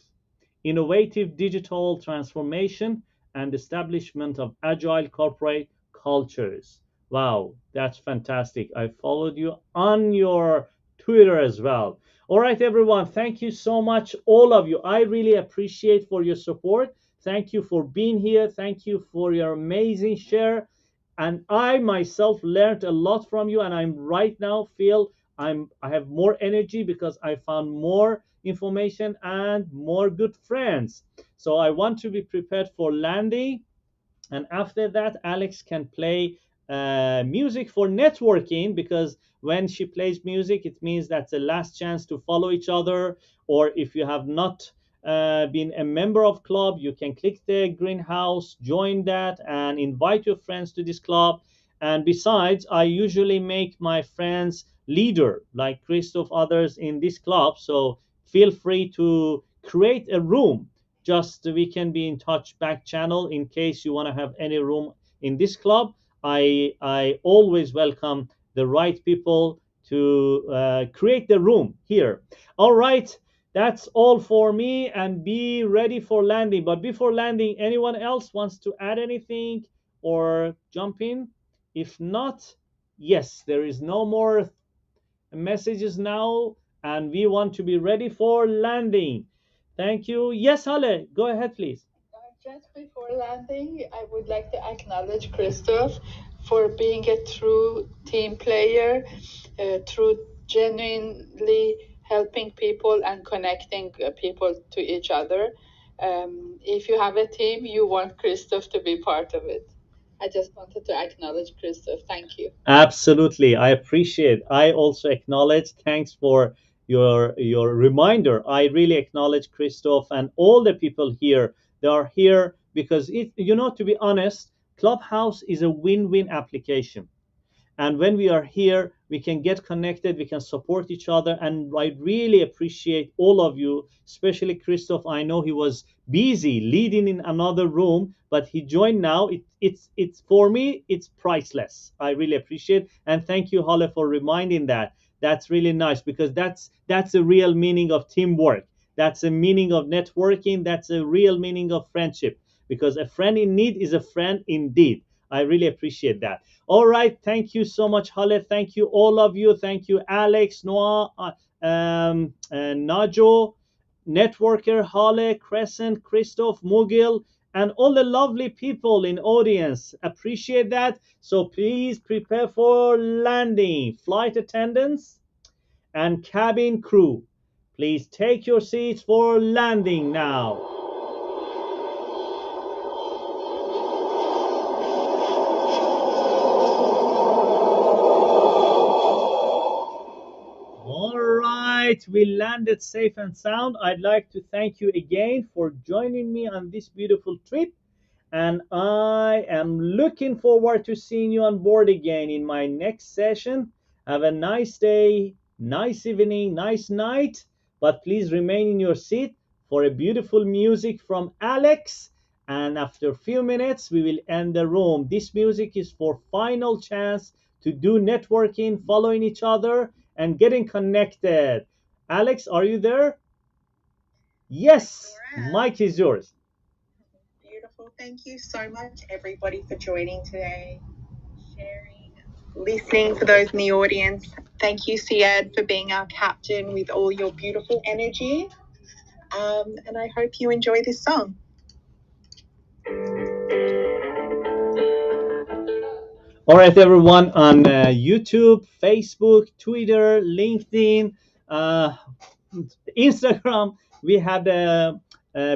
A: innovative digital transformation, and establishment of agile corporate cultures. Wow, that's fantastic. I followed you on your Twitter as well. All right, everyone. Thank you so much, all of you. I really appreciate for your support. Thank you for being here. Thank you for your amazing share. And I myself learned a lot from you, and I'm right now feel I have more energy because I found more information and more good friends. So I want to be prepared for landing, and after that Alex can play music for networking, because when she plays music it means that's the last chance to follow each other. Or if you have not been a member of club, you can click the greenhouse, join that, and invite your friends to this club. And besides, I usually make my friends leader like Christoph, others in this club, so feel free to create a room. Just we can be in touch back channel in case you want to have any room in this club. I always welcome the right people to create the room here. All right, that's all for me, and be ready for landing. But before landing, anyone else wants to add anything or jump in? If not, yes, there is no more messages now, and we want to be ready for landing. Thank you. Yes, Hale, go ahead, please.
H: Just before landing, I would like to acknowledge Christoph for being a true team player, through genuinely helping people and connecting people to each other. If you have a team, you want Christoph to be part of it. I just wanted to acknowledge Christoph. Thank you.
A: Absolutely, I appreciate. I also acknowledge. Thanks for your reminder. I really acknowledge Christoph and all the people here. They are here because to be honest, Clubhouse is a win-win application. And when we are here, we can get connected, we can support each other. And I really appreciate all of you, especially Christoph. I know he was busy leading in another room, but he joined now. It's for me, it's priceless. I really appreciate. And thank you, Halle, for reminding that. That's really nice, because that's a real meaning of teamwork. That's a meaning of networking. That's a real meaning of friendship, because a friend in need is a friend indeed. I really appreciate that. All right. Thank you so much, Halle. Thank you, all of you. Thank you, Alex, Noah, Najo, Networker, Halle, Crescent, Christoph, Mugil, and all the lovely people in audience. Appreciate that. So please prepare for landing. Flight attendants and cabin crew, please take your seats for landing now. All right, we landed safe and sound. I'd like to thank you again for joining me on this beautiful trip, and I am looking forward to seeing you on board again in my next session. Have a nice day, nice evening, nice night, but please remain in your seat for a beautiful music from Alex. And after a few minutes, we will end the room. This music is for final chance to do networking, following each other, and getting connected. Alex, are you there? Yes, mic is yours.
C: Beautiful. Thank you so much, everybody, for joining today, sharing, listening for those in the audience. Thank you, Syed, for being our captain with all your beautiful energy. And I hope you enjoy this song.
A: All right, everyone on YouTube, Facebook, Twitter, LinkedIn, uh, Instagram, we had a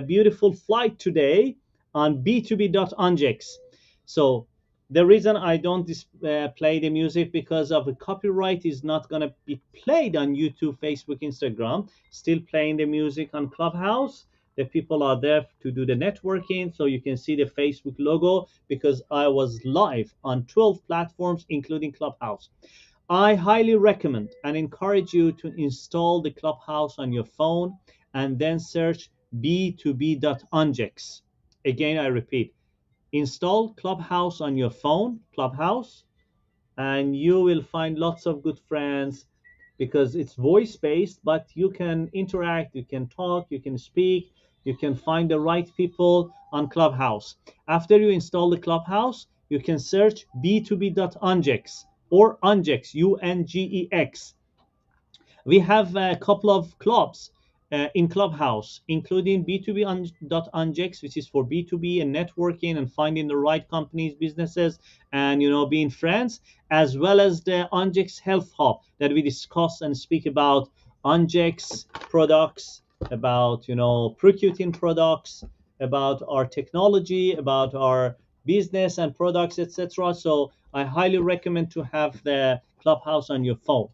A: beautiful flight today on b2b.ungex. So the reason I don't play the music, because of the copyright, is not going to be played on YouTube, Facebook, Instagram. Still playing the music on Clubhouse. The people are there to do the networking, so you can see the Facebook logo, because I was live on 12 platforms, including Clubhouse. I highly recommend and encourage you to install the Clubhouse on your phone and then search b2b.ungex. Again, I repeat, install Clubhouse on your phone, Clubhouse, and you will find lots of good friends, because it's voice based, but you can interact, you can talk, you can speak, you can find the right people on Clubhouse. After you install the Clubhouse, you can search b2b.ungex or Ungex, Ungex. We have a couple of clubs in Clubhouse, including b2b.ungex, which is for B2B and networking and finding the right companies, businesses, and being friends, as well as the Ungex Health Hub that we discuss and speak about Ungex products, about Procutin products, about our technology, about our business and products, etc. So I highly recommend to have the Clubhouse on your phone.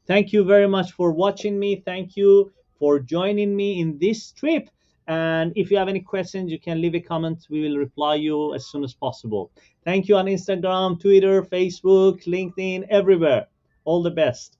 A: Thank you very much for watching me. Thank you for joining me in this trip. And if you have any questions, you can leave a comment. We will reply you as soon as possible. Thank you on Instagram, Twitter, Facebook, LinkedIn, everywhere. All the best.